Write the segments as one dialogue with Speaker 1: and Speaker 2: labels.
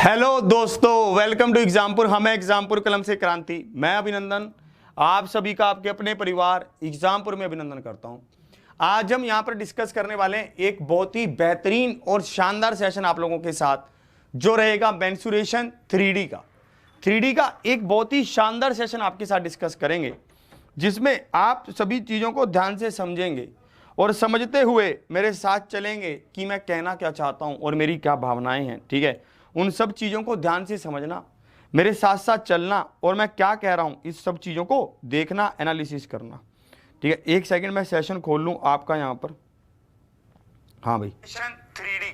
Speaker 1: Hello दोस्तों, welcome to Exampur. हम एग्जामपुर कलम से क्रांति। मैं अभिनंदन आप सभी का आपके अपने परिवार एग्जामपुर में अभिनंदन करता हूं। आज हम यहां पर डिस्कस करने वाले हैं एक बहुत ही बेहतरीन और शानदार सेशन आप लोगों के साथ, जो रहेगा मेंसुरेशन 3D का। 3D का एक बहुत ही शानदार सेशन आपके साथ डिस्कस करेंगे, जिसमें आप सभी चीज़ों को ध्यान से समझेंगे और समझते हुए मेरे साथ चलेंगे कि मैं कहना क्या चाहता हूं और मेरी क्या भावनाएं हैं। ठीक है, उन सब चीज़ों को ध्यान से समझना, मेरे साथ साथ चलना और मैं क्या कह रहा हूं इस सब चीज़ों को देखना, एनालिसिस करना। ठीक है, एक सेकंड मैं सेशन खोल लूं आपका यहां पर। हाँ भाई, 3D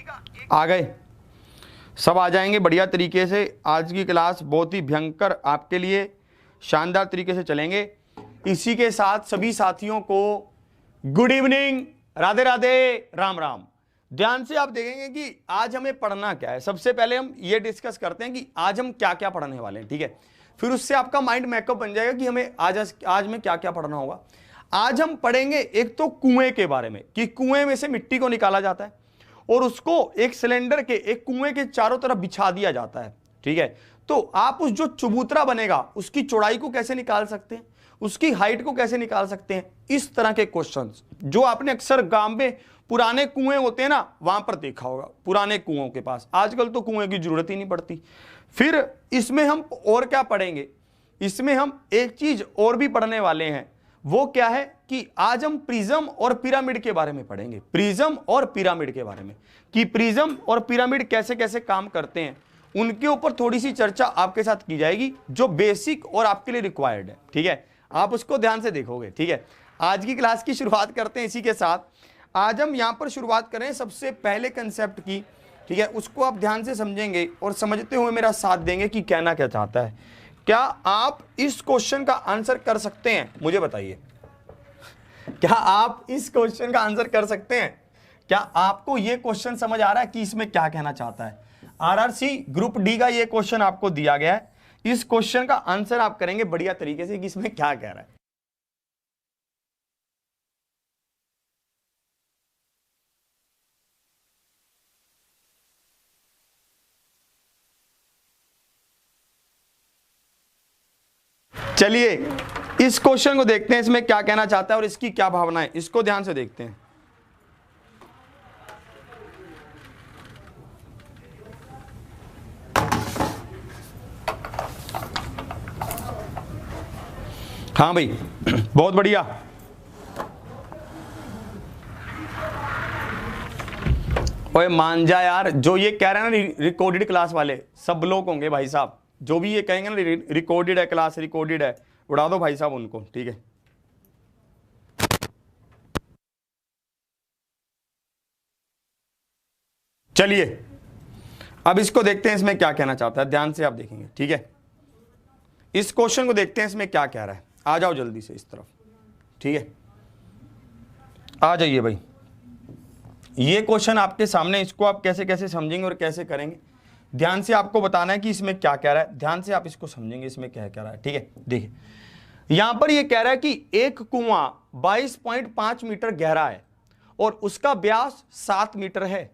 Speaker 1: का आ गए, सब आ जाएंगे बढ़िया तरीके से। आज की क्लास बहुत ही भयंकर आपके लिए शानदार तरीके से चलेंगे। इसी के साथ सभी साथियों को गुड इवनिंग, राधे राधे, राम राम। ध्यान से आप देखेंगे कि आज हमें पढ़ना क्या है। सबसे पहले हम ये डिस्कस करते हैं कि आज हम क्या क्या पढ़ने वाले हैं। ठीक है, फिर उससे आपका माइंड मेकअप बन जाएगा कि हमें आज में क्या क्या पढ़ना होगा। आज हम पढ़ेंगे एक तो कुएं के बारे में, कि कुएं में से मिट्टी को निकाला जाता है और उसको एक सिलेंडर के, एक कुएं के चारों तरफ बिछा दिया जाता है। ठीक है, तो आप उस जो चबूतरा बनेगा उसकी चौड़ाई को कैसे निकाल सकते हैं, उसकी हाइट को कैसे निकाल सकते हैं। इस तरह के क्वेश्चंस जो आपने अक्सर गांव में पुराने कुएं होते हैं ना, वहां पर देखा होगा, पुराने कुओं के पास। आजकल तो कुएं की जरूरत ही नहीं पड़ती। फिर इसमें हम और क्या पढ़ेंगे, इसमें हम एक चीज और भी पढ़ने वाले हैं। वो क्या है कि आज हम प्रिज्म और पिरामिड के बारे में पढ़ेंगे। प्रिज्म और पिरामिड के बारे में, कि प्रिज्म और पिरामिड कैसे कैसे काम करते हैं, उनके ऊपर थोड़ी सी चर्चा आपके साथ की जाएगी, जो बेसिक और आपके लिए रिक्वायर्ड है। ठीक है, आप उसको ध्यान से देखोगे। ठीक है, आज की क्लास की शुरुआत करते हैं इसी के साथ। आज हम यहां पर शुरुआत करें सबसे पहले कंसेप्ट की। ठीक है, उसको आप ध्यान से समझेंगे और समझते हुए मेरा साथ देंगे कि कहना क्या चाहता है। क्या आप इस क्वेश्चन का आंसर कर सकते हैं? मुझे बताइए, क्या आप इस क्वेश्चन का आंसर कर सकते हैं? क्या आपको यह क्वेश्चन समझ आ रहा है कि इसमें क्या कहना चाहता है? आरआरसी ग्रुप डी का यह क्वेश्चन आपको दिया गया है। इस क्वेश्चन का आंसर आप करेंगे बढ़िया तरीके से कि इसमें क्या कह रहा है। चलिए इस क्वेश्चन को देखते हैं, इसमें क्या कहना चाहता है और इसकी क्या भावना है, इसको ध्यान से देखते हैं। हाँ भाई, बहुत बढ़िया। ओए मान जा यार, जो ये कह रहे हैं ना रिकॉर्डेड क्लास वाले सब लोग होंगे भाई साहब, जो भी ये कहेंगे ना रिकॉर्डेड है क्लास, रिकॉर्डेड है, उड़ा दो भाई साहब उनको। ठीक है, चलिए अब इसको देखते हैं, इसमें क्या कहना चाहता है। ध्यान से आप देखेंगे। ठीक है, इस क्वेश्चन को देखते हैं, इसमें क्या कह रहा है। आ जाओ जल्दी से इस तरफ। ठीक है, आ जाइए भाई। ये क्वेश्चन आपके सामने, इसको आप कैसे कैसे समझेंगे और कैसे करेंगे, ध्यान से आपको बताना है कि इसमें क्या कह रहा है। ध्यान से आप इसको समझेंगे, इसमें क्या कह रहा है। ठीक है, देखिए यहां पर ये कह रहा है कि एक कुआं 22.5 मीटर गहरा है और उसका व्यास 7 मीटर है।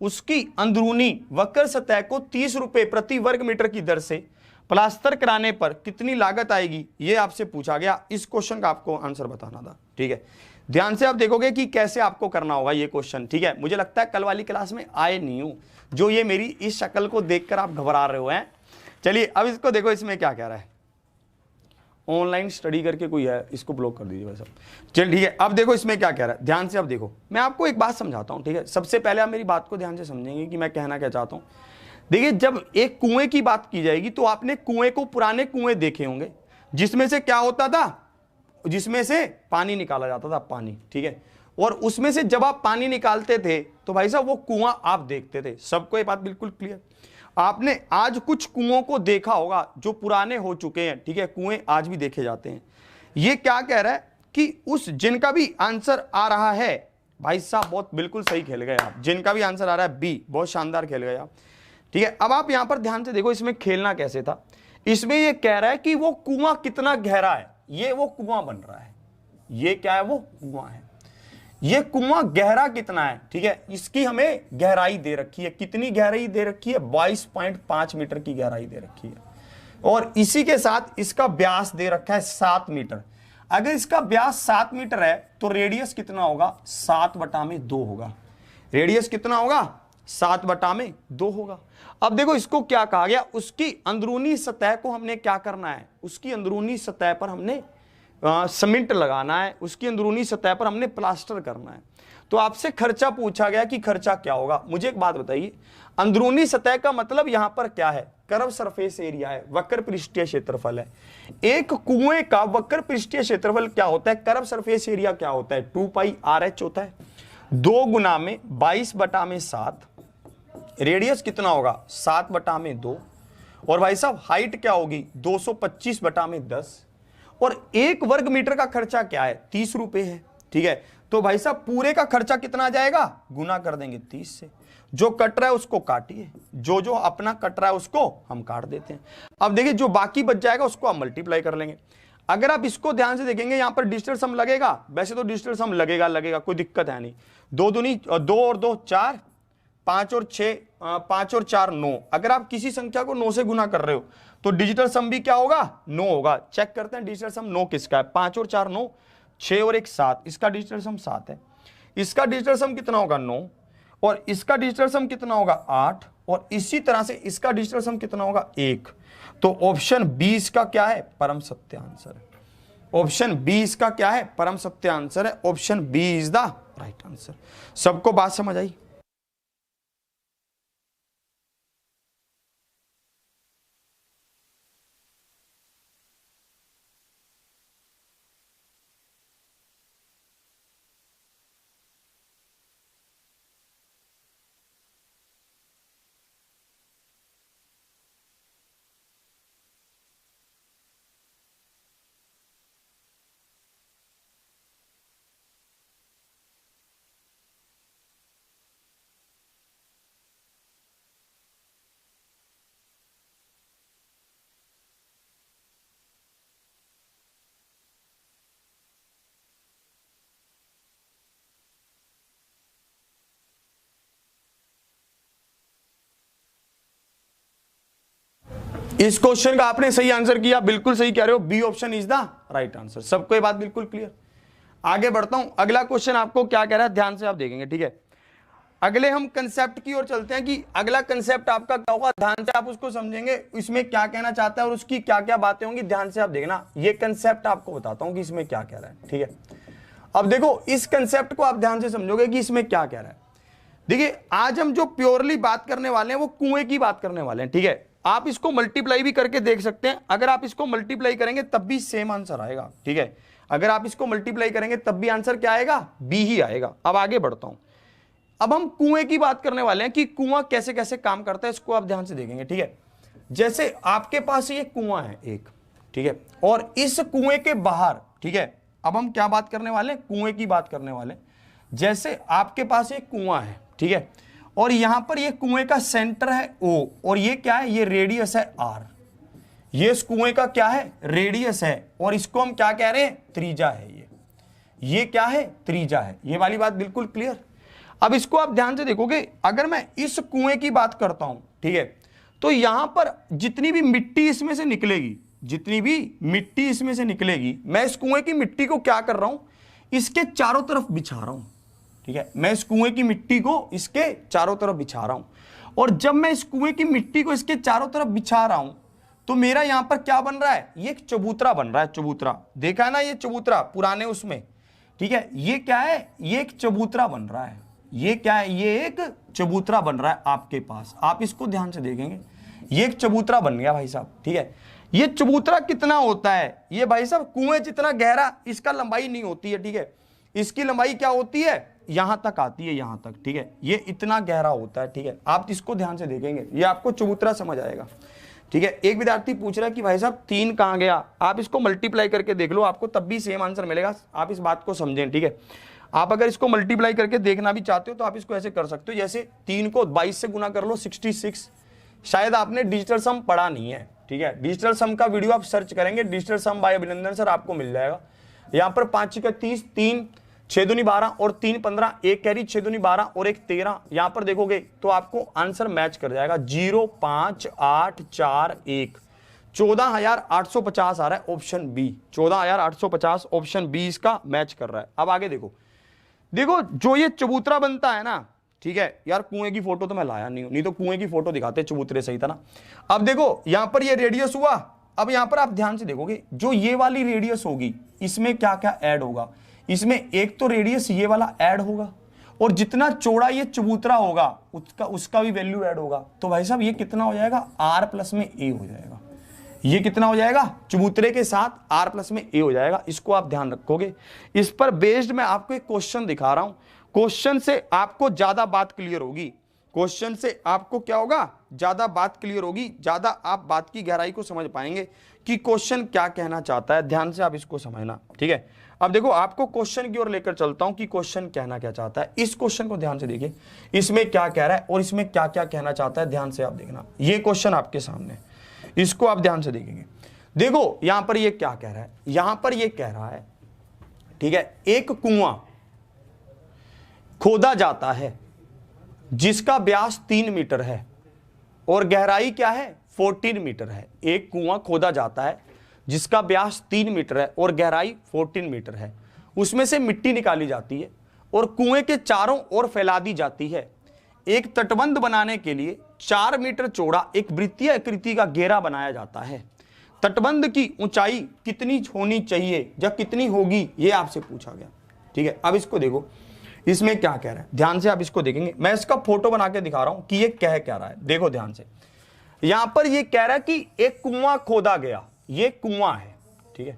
Speaker 1: उसकी अंदरूनी वक्र सतह को 30 रुपए प्रति वर्ग मीटर की दर से प्लास्टर कराने पर कितनी लागत आएगी, ये आपसे पूछा गया। इस क्वेश्चन का आपको आंसर बताना था। ठीक है, ध्यान से आप देखोगे कि कैसे आपको करना होगा ये क्वेश्चन। ठीक है, मुझे लगता है कल वाली क्लास में आए नहीं हूं, जो ये मेरी इस शक्ल को देखकर आप घबरा रहे हो हैं। चलिए अब इसको देखो, इसमें क्या कह रहा है। ऑनलाइन स्टडी करके कोई है, इसको ब्लॉक कर दीजिए भाई साहब। चलिए ठीक है, अब देखो इसमें क्या कह रहा है। ध्यान से आप देखो, मैं आपको एक बात समझाता हूं। ठीक है, सबसे पहले आप मेरी बात को ध्यान से समझेंगे कि मैं कहना क्या चाहता हूं। देखिए, जब एक कुएं की बात की जाएगी तो आपने कुएं को, पुराने कुएं देखे होंगे, जिसमें से क्या होता था, जिसमें से पानी निकाला जाता था, पानी। ठीक है, और उसमें से जब आप पानी निकालते थे तो भाई साहब वो कुआं आप देखते थे। सबको ये बात बिल्कुल क्लियर। आपने आज कुछ कुओं को देखा होगा जो पुराने हो चुके हैं। ठीक है, कुएं आज भी देखे जाते हैं। ये क्या कह रहा है कि उस जिनका भी आंसर आ रहा है, भाई साहब बहुत बिल्कुल सही खेल गए आप। जिनका भी आंसर आ रहा है बी, बहुत शानदार खेल गए आप। ठीक है, अब आप यहां पर ध्यान से देखो, इसमें खेलना कैसे था। इसमें यह कह रहा है कि वो कुआं कितना गहरा है। ये वो कुआं बन रहा है, ये क्या है, वो कुआं है। ये कुआं गहरा कितना है, ठीक है, इसकी हमें गहराई दे रखी है, कितनी गहराई दे रखी है, 22.5 मीटर की गहराई दे रखी है, और इसी के साथ इसका व्यास दे रखा है 7 मीटर। अगर इसका व्यास 7 मीटर है तो रेडियस कितना होगा, 7/2 होगा। रेडियस कितना होगा, 7/2 होगा। अब देखो इसको क्या कहा गया, उसकी अंदरूनी सतह को हमने क्या करना है, उसकी अंदरूनी सतह पर हमने सीमेंट लगाना है, उसकी अंदरूनी सतह पर हमने प्लास्टर करना है। तो आपसे खर्चा पूछा गया कि खर्चा क्या होगा। मुझे एक बात बताइए, अंदरूनी सतह का मतलब यहां पर क्या है, कर्व सरफेस एरिया है, वक्र पृष्ठीय क्षेत्रफल है। एक कुएं का वक्र पृष्ठीय क्षेत्रफल क्या होता है, कर्व सरफेस एरिया क्या होता है, 2πr/h होता है। 2 गुना में 22/7, रेडियस कितना होगा, 7/2, और भाई साहब हाइट क्या होगी, 225/10, और 1 वर्ग मीटर का खर्चा क्या है, 30 रुपए है, ठीक है। तो भाई साहब पूरे का खर्चा कितना आ जाएगा, गुना कर देंगे 30 से। जो कट रहा है उसको काटिए, जो अपना कट रहा है उसको हम काट देते हैं। अब देखिए जो बाकी बच जाएगा उसको हम मल्टीप्लाई कर लेंगे। अगर आप इसको ध्यान से देखेंगे, यहां पर डिजिटल सम लगेगा, वैसे तो डिजिटल सम लगेगा, कोई दिक्कत है नहीं। 2 दूनी 2 और 2 4, 5 और 6, 5 और 4 9। अगर आप किसी संख्या को 9 से गुना कर रहे हो तो डिजिटल सम भी क्या होगा, 9 होगा। चेक करते हैं डिजिटल सम 9 किसका है, 5 और 4 9, 6 और 1 7, इसका डिजिटल सम 7 है। इसका डिजिटल सम कितना होगा, 9, और इसका डिजिटल सम कितना होगा, 8, और इसी तरह से इसका डिजिटल सम कितना होगा, 1। तो ऑप्शन 20 का क्या है, परम सत्य आंसर है। ऑप्शन 20 का क्या है, परम सत्य आंसर है। Option B is the right answer. सबको बात समझ आई। इस क्वेश्चन का आपने सही आंसर किया, बिल्कुल सही कह रहे हो, B option is the right answer. सबको ये बात बिल्कुल क्लियर। आगे बढ़ता हूं, अगला क्वेश्चन आपको क्या कह रहा है, ध्यान से आप देखेंगे, ठीक है। अगले हम कंसेप्ट की ओर चलते हैं कि अगला कंसेप्ट आपका क्या होगा, ध्यान से आप उसको समझेंगे, इसमें क्या कहना चाहता है और उसकी क्या क्या बातें होंगी, ध्यान से आप देखना। ये कंसेप्ट आपको बताता हूं कि इसमें क्या कह रहा है, ठीक है। अब देखो इस कंसेप्ट को आप ध्यान से समझोगे कि इसमें क्या कह रहा है। देखिए आज हम जो प्योरली बात करने वाले हैं वो कुएं की बात करने वाले हैं, ठीक है। आप इसको मल्टीप्लाई भी करके देख सकते हैं, अगर आप इसको मल्टीप्लाई करेंगे तब भी सेम आंसर आएगा, ठीक है। अगर आप इसको मल्टीप्लाई करेंगे तब भी आंसर क्या आएगा, बी ही आएगा। अब आगे बढ़ता हूं, अब हम कुएं की बात करने वाले हैं कि कुआं कैसे कैसे काम करता है, इसको आप ध्यान से देखेंगे, ठीक है। जैसे आपके पास ये कुआं है एक, ठीक है, और इस कुएं के बाहर, ठीक है, अब हम क्या बात करने वाले हैं, कुएं की बात करने वाले हैं। जैसे आपके पास एक कुआं है, ठीक है, और यहां पर ये कुएं का सेंटर है O, और ये क्या है, ये रेडियस है R। ये इस कुएं का क्या है, रेडियस है, और इसको हम क्या कह रहे हैं, त्रिज्या है। ये क्या है, त्रिज्या है। ये वाली बात बिल्कुल क्लियर। अब इसको आप ध्यान से देखोगे, अगर मैं इस कुएं की बात करता हूं, ठीक है, तो यहां पर जितनी भी मिट्टी इसमें से निकलेगी, जितनी भी मिट्टी इसमें से निकलेगी, मैं इस कुएं की मिट्टी को क्या कर रहा हूं, इसके चारों तरफ बिछा रहा हूं, ठीक है। मैं इस कुएं की मिट्टी को इसके चारों तरफ बिछा रहा हूं, और जब मैं इस कुएं की मिट्टी को इसके चारों तरफ बिछा रहा हूं तो मेरा यहां पर क्या बन रहा है, ये एक चबूतरा बन रहा है। चबूतरा देखा है ना, ये चबूतरा पुराने उसमें, ठीक है। ये क्या है, ये एक चबूतरा बन रहा है। ये क्या है, ये एक चबूतरा बन रहा है आपके पास। आप इसको ध्यान से देखेंगे, ये एक चबूतरा बन गया भाई साहब, ठीक है। ये चबूतरा कितना होता है, ये भाई साहब कुएं जितना गहरा इसका लंबाई नहीं होती है, ठीक है। इसकी लंबाई क्या होती है, यहां तक आती है, यहां तक, ठीक है। ये इतना गहरा होता है, ठीक है। आप इसको ध्यान से देखेंगे, ये आपको चबूतरा समझ आएगा, ठीक है। एक विद्यार्थी पूछ रहा है कि भाई साहब 3 कहां गया, आप इसको मल्टीप्लाई करके देख लो, आपको तब भी सेम आंसर मिलेगा। आप इस बात को समझें, ठीक है। आप अगर इसको मल्टीप्लाई करके देखना भी चाहते हो तो आप इसको ऐसे कर सकते हो, जैसे 3 को 22 से गुना कर लो, 66। शायद आपने डिजिटल सम पढ़ा नहीं है, ठीक है। डिजिटल सम का वीडियो आप सर्च करेंगे, डिजिटल सम बाय अभिनंदन सर, आपको मिल जाएगा। यहाँ पर 5 का 30, 3 6 दूनी 12 और 3 15, एक कैरी 6 दूनी 12 और एक 13। यहां पर देखोगे तो आपको आंसर मैच कर जाएगा 0 5 8 4 1, 14,850 आ रहा है ऑप्शन बी। 14,850 ऑप्शन बी इसका मैच कर रहा है। अब आगे देखो, देखो जो ये चबूतरा बनता है ना, ठीक है यार, कुएं की फोटो तो मैं लाया नहीं हूं, नहीं तो कुएं की फोटो दिखाते चबूतरे सही था ना। अब देखो यहां पर ये रेडियस हुआ। अब यहां पर आप ध्यान से देखोगे जो ये वाली रेडियस होगी इसमें क्या क्या ऐड होगा, इसमें एक तो रेडियस ये वाला ऐड होगा और जितना चौड़ा ये चबूतरा होगा उसका भी वैल्यू ऐड होगा। तो भाई साहब ये कितना हो जाएगा, आर प्लस में ए हो जाएगा। ये कितना हो जाएगा, चबूतरे के साथ आर प्लस में ए हो जाएगा। इसको आप ध्यान रखोगे। इस पर बेस्ड मैं आपको एक क्वेश्चन दिखा रहा हूं, क्वेश्चन से आपको ज्यादा बात क्लियर होगी। क्वेश्चन से आपको क्या होगा, ज्यादा बात क्लियर होगी, ज्यादा आप बात की गहराई को समझ पाएंगे कि क्वेश्चन क्या कहना चाहता है। ध्यान से आप इसको समझना, ठीक है। अब देखो आपको क्वेश्चन की ओर लेकर चलता हूं कि क्वेश्चन कहना क्या चाहता है। इस क्वेश्चन को ध्यान से देखिए, इसमें क्या कह रहा है और इसमें क्या क्या कहना चाहता है, ध्यान से आप देखना। ये क्वेश्चन आपके सामने, इसको आप ध्यान से देखेंगे। देखो यहां पर ये क्या कह रहा है, यहां पर ये कह रहा है, ठीक है, एक कुआं खोदा जाता है जिसका व्यास 3 मीटर है और गहराई क्या है, 14 मीटर है। एक कुआं खोदा जाता है जिसका व्यास 3 मीटर है और गहराई 14 मीटर है। उसमें से मिट्टी निकाली जाती है और कुएं के चारों ओर फैला दी जाती है। एक तटबंध बनाने के लिए 4 मीटर चौड़ा एक वृत्तीय आकृति का घेरा बनाया जाता है। तटबंध की ऊंचाई कितनी होनी चाहिए या कितनी होगी, यह आपसे पूछा गया, ठीक है। अब इसको देखो, इसमें क्या कह रहा है, ध्यान से आप इसको देखेंगे। मैं इसका फोटो बना के दिखा रहा हूं कि ये कह क्या रहा है। देखो ध्यान से, यहां पर ये कह रहा है कि एक कुआं खोदा गया, ये कुआं है, ठीक है।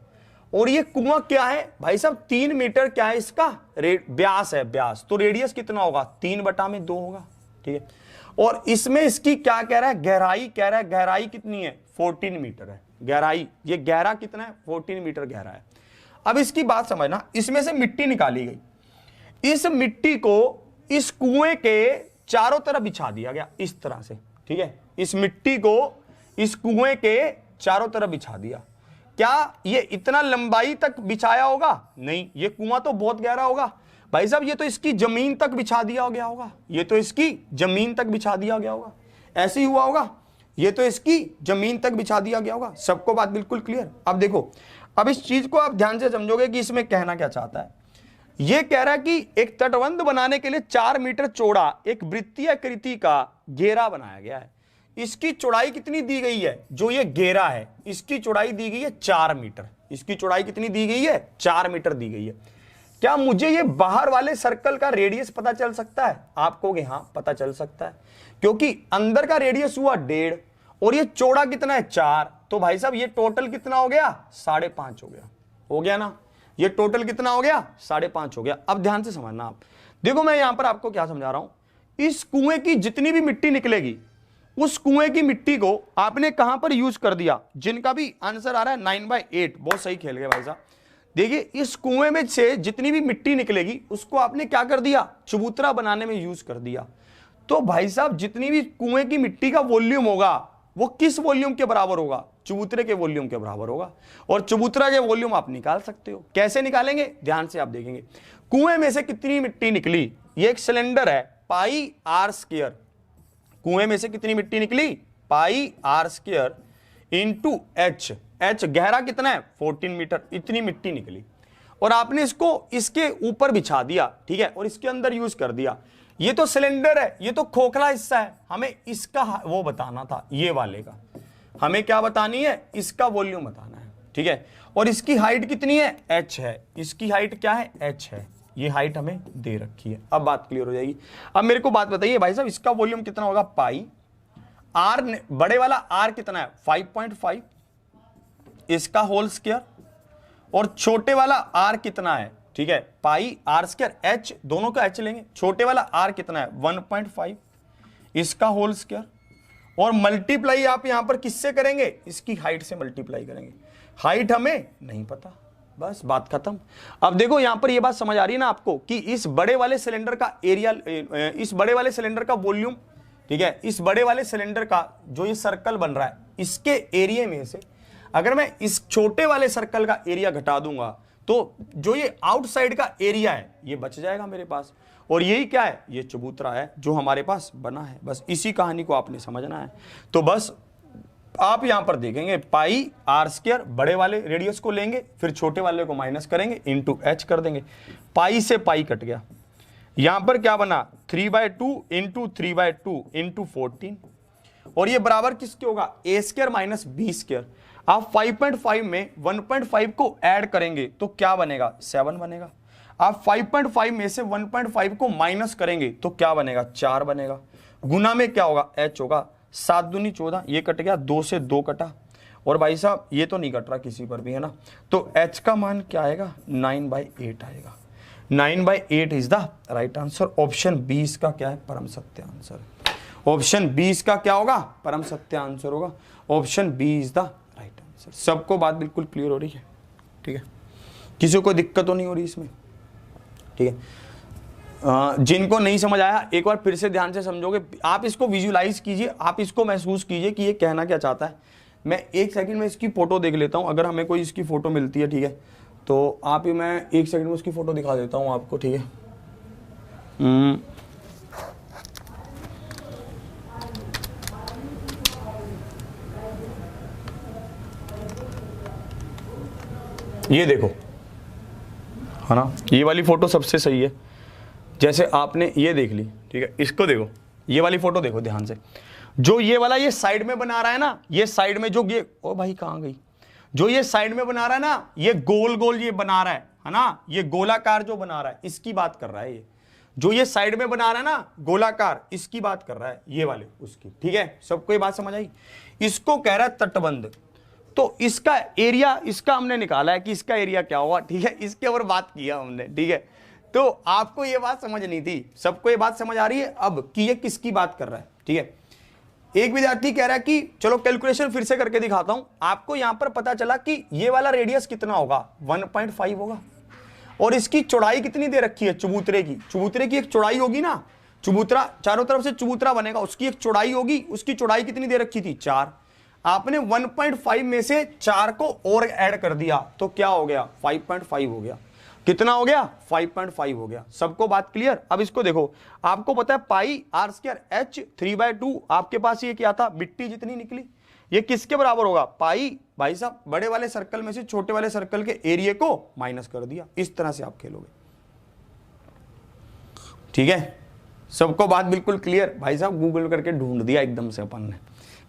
Speaker 1: और ये कुआं क्या है भाई साहब, 3 मीटर क्या है इसका व्यास है, व्यास। तो रेडियस कितना होगा, 3/2 होगा, ठीक है। और इसमें इसकी क्या कह रहा है, गहराई कह रहा है, गहराई कितनी है, 14 मीटर है गहराई। ये गहरा कितना है, 14 मीटर गहरा है। अब इसकी बात समझना, इसमें से मिट्टी निकाली गई, इस मिट्टी को इस कुएं के चारों तरफ बिछा दिया गया इस तरह से, ठीक है। इस मिट्टी को इस कुएं के चारों तरफ बिछा दिया। क्या ये इतना लंबाई तक बिछाया होगा, नहीं, ये कुआं तो बहुत गहरा होगा भाई साहब। ये तो इसकी जमीन तक बिछा दिया गया होगा, ये तो इसकी जमीन तक बिछा दिया गया होगा, ऐसे ही हुआ होगा। ये तो इसकी जमीन तक बिछा दिया गया होगा। सबको बात बिल्कुल क्लियर। अब देखो, अब इस चीज को आप ध्यान से समझोगे कि इसमें कहना क्या चाहता है। ये कह रहा है कि एक तटबंध बनाने के लिए 4 मीटर चौड़ा एक वृत्तीय आकृति का घेरा बनाया गया है। इसकी चौड़ाई कितनी दी गई है, जो ये घेरा है इसकी चौड़ाई दी गई है 4 मीटर। इसकी चौड़ाई कितनी दी गई है, 4 मीटर दी गई है। क्या मुझे ये बाहर वाले सर्कल का रेडियस पता चल सकता है, आप कहोगे हाँ पता चल सकता है, क्योंकि अंदर का रेडियस हुआ 1.5 और ये चौड़ा कितना है 4। तो भाई साहब ये टोटल कितना हो गया, 5.5 हो गया ना। ये टोटल कितना हो गया, 5.5 हो गया। अब ध्यान से समझना आप, देखो मैं यहां पर आपको क्या समझा रहा हूं। इस कुएं की जितनी भी मिट्टी निकलेगी, उस कुएं की मिट्टी को आपने कहां पर यूज कर दिया, जिनका भी आंसर आ रहा है 9/8, बहुत सही खेल गए भाई साहब। देखिए इस कुएं में से जितनी भी मिट्टी निकलेगी उसको आपने क्या कर दिया, चबूतरा बनाने में यूज कर दिया। तो भाई साहब जितनी भी कुएं की मिट्टी का वॉल्यूम होगा वो किस वॉल्यूम के बराबर होगा, चबूतरे के वॉल्यूम के बराबर होगा। और चबूतरा के वॉल्यूम आप निकाल सकते हो, कैसे निकालेंगे, ध्यान से आप देखेंगे। कुएं में से कितनी मिट्टी निकली, ये एक सिलेंडर है, πr²। कुएं में से कितनी मिट्टी निकली, πr² इंटू h। h गहरा कितना है, 14 मीटर, इतनी मिट्टी निकली। और आपने इसको इसके ऊपर बिछा दिया, ठीक है, और इसके अंदर यूज कर दिया। ये तो सिलेंडर है, ये तो खोखला हिस्सा है, हमें इसका वो बताना था, ये वाले का हमें क्या बतानी है, इसका वॉल्यूम बताना है, ठीक है। और इसकी हाइट कितनी है, h है, इसकी हाइट क्या है, h है, ये हाइट हमें दे रखी है। अब बात क्लियर हो जाएगी। अब मेरे को बात बताइए भाई साहब, इसका वॉल्यूम कितना होगा, पाई r, बड़े वाला r कितना है 5.5, इसका होल स्क्वायर, और छोटे वाला r कितना है, ठीक है, πr², h दोनों का h लेंगे, छोटे वाला r कितना है 1.5, इसका होल स्क्वायर, और मल्टीप्लाई आप यहां पर किससे करेंगे, इसकी हाइट से मल्टीप्लाई करेंगे। हाइट हमें नहीं पता, बस बात खत्म। अब देखो यहां पर ये बात समझ आ रही है ना आपको कि इस बड़े वाले सिलेंडर का एरिया, इस बड़े वाले सिलेंडर का वॉल्यूम, ठीक है, इस बड़े वाले सिलेंडर का जो ये सर्कल बन रहा है, इसके एरिया में से अगर मैं इस छोटे वाले सर्कल का एरिया घटा दूंगा तो जो ये आउटसाइड का एरिया है ये बच जाएगा मेरे पास, और यही क्या है, ये चबूतरा है जो हमारे पास बना है। बस इसी कहानी को आपने समझना है। तो बस आप यहां पर देखेंगे पाई आर स्क्वायर, बड़े वाले रेडियस को लेंगे, फिर छोटे वाले को माइनस करेंगे, इंटू एच कर देंगे। पाई से पाई कट गया, यहां पर क्या बना 3/2 इंटू 3/2 इंटू 14, और ये बराबर किसके होगा, ए स्क्वायर माइनस बी स्क्वायर। आप 5.5 में 1.5 को ऐड करेंगे तो क्या बनेगा, 7 बनेगा। आप 5.5 में से 1.5 को माइनस करेंगे तो क्या बनेगा, 4 बनेगा। गुना में क्या होगा, एच होगा। 7 दूनी 14, ये कट गया, 2 से 2 कटा, और भाई साहब ये तो नहीं कट रहा किसी पर भी, है ना। तो एच का मान क्या आएगा, 9/8 आएगा। 9/8 इज द राइट आंसर। ऑप्शन 20 का क्या है, परम सत्य आंसर। ऑप्शन 20 का क्या होगा, परम सत्य आंसर होगा। Option 20 is the right answer. सबको बात बिल्कुल क्लियर हो रही है, ठीक है, किसी को दिक्कत तो नहीं हो रही इसमें, ठीक है। जिनको नहीं समझ आया एक बार फिर से ध्यान से समझोगे, आप इसको विजुलाइज कीजिए, आप इसको महसूस कीजिए कि ये कहना क्या चाहता है। मैं 1 सेकंड में इसकी फोटो देख लेता हूं, अगर हमें कोई इसकी फोटो मिलती है, ठीक है, तो आप ही, मैं 1 सेकंड में उसकी फोटो दिखा देता हूं आपको, ठीक है। ये देखो, है ना, ये वाली फोटो सबसे सही है। जैसे आपने ये देख ली, ठीक है, इसको देखो, ये वाली फोटो देखो ध्यान से। जो ये वाला ये साइड में बना रहा है ना, ये साइड में जो ये, ओ भाई कहां गई, जो ये साइड में बना रहा है ना, ये गोल गोल ये बना रहा है ना, ये गोलाकार जो बना रहा है, इसकी बात कर रहा है। ये जो ये साइड में बना रहा है ना गोलाकार, इसकी बात कर रहा है, ये वाले उसकी, ठीक है। सबको ये बात समझ आई। इसको कह रहा है तटबंध, तो इसका एरिया, इसका हमने निकाला है कि इसका एरिया क्या होगा, ठीक है, इसके ऊपर बात किया हमने, ठीक है। तो आपको ये बात समझनी थी, सबको ये बात समझ आ रही है अब कि ये किसकी बात कर रहा है, ठीक है। एक विद्यार्थी कह रहा है कि चलो कैलकुलेशन फिर से करके दिखाता हूं आपको। यहां पर पता चला कि ये वाला रेडियस कितना होगा, 1.5 होगा, और इसकी चौड़ाई कितनी दे रखी है, चबूतरे की एक चौड़ाई होगी ना, चबूतरा चारों तरफ से चबूतरा बनेगा, उसकी एक चौड़ाई होगी, उसकी चौड़ाई कितनी दे रखी थी, 4। आपने 1.5 में से 4 को और ऐड कर दिया तो क्या हो गया, 5.5 हो गया। कितना हो गया, 5.5 हो गया। सबको बात क्लियर। अब इसको देखो, आपको पता है पाई आर स्क्वायर एच 3/2, आपके पास ये क्या था, मिट्टी जितनी निकली, ये किसके बराबर होगा, पाई, भाई साहब बड़े वाले सर्कल में से छोटे वाले सर्कल के एरिया को माइनस कर दिया। इस तरह से आप खेलोगे, ठीक है। सबको बात बिल्कुल क्लियर। भाई साहब गूगल करके ढूंढ दिया एकदम से अपन ने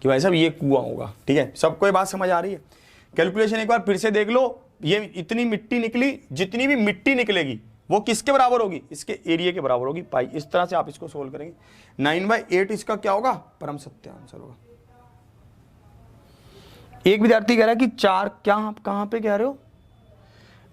Speaker 1: कि भाई साहब ये कुआं होगा, ठीक है। सबको ये बात समझ आ रही है। कैलकुलेशन एक बार फिर से देख लो, ये इतनी मिट्टी निकली, जितनी भी मिट्टी निकलेगी वो किसके बराबर होगी, इसके एरिया के बराबर होगी, पाई। इस तरह से आप इसको सोल्व करेंगे। 9/8 इसका क्या होगा, परम सत्य आंसर होगा। एक विद्यार्थी कह रहा है कि 4, क्या आप कहां पे कह रहे हो,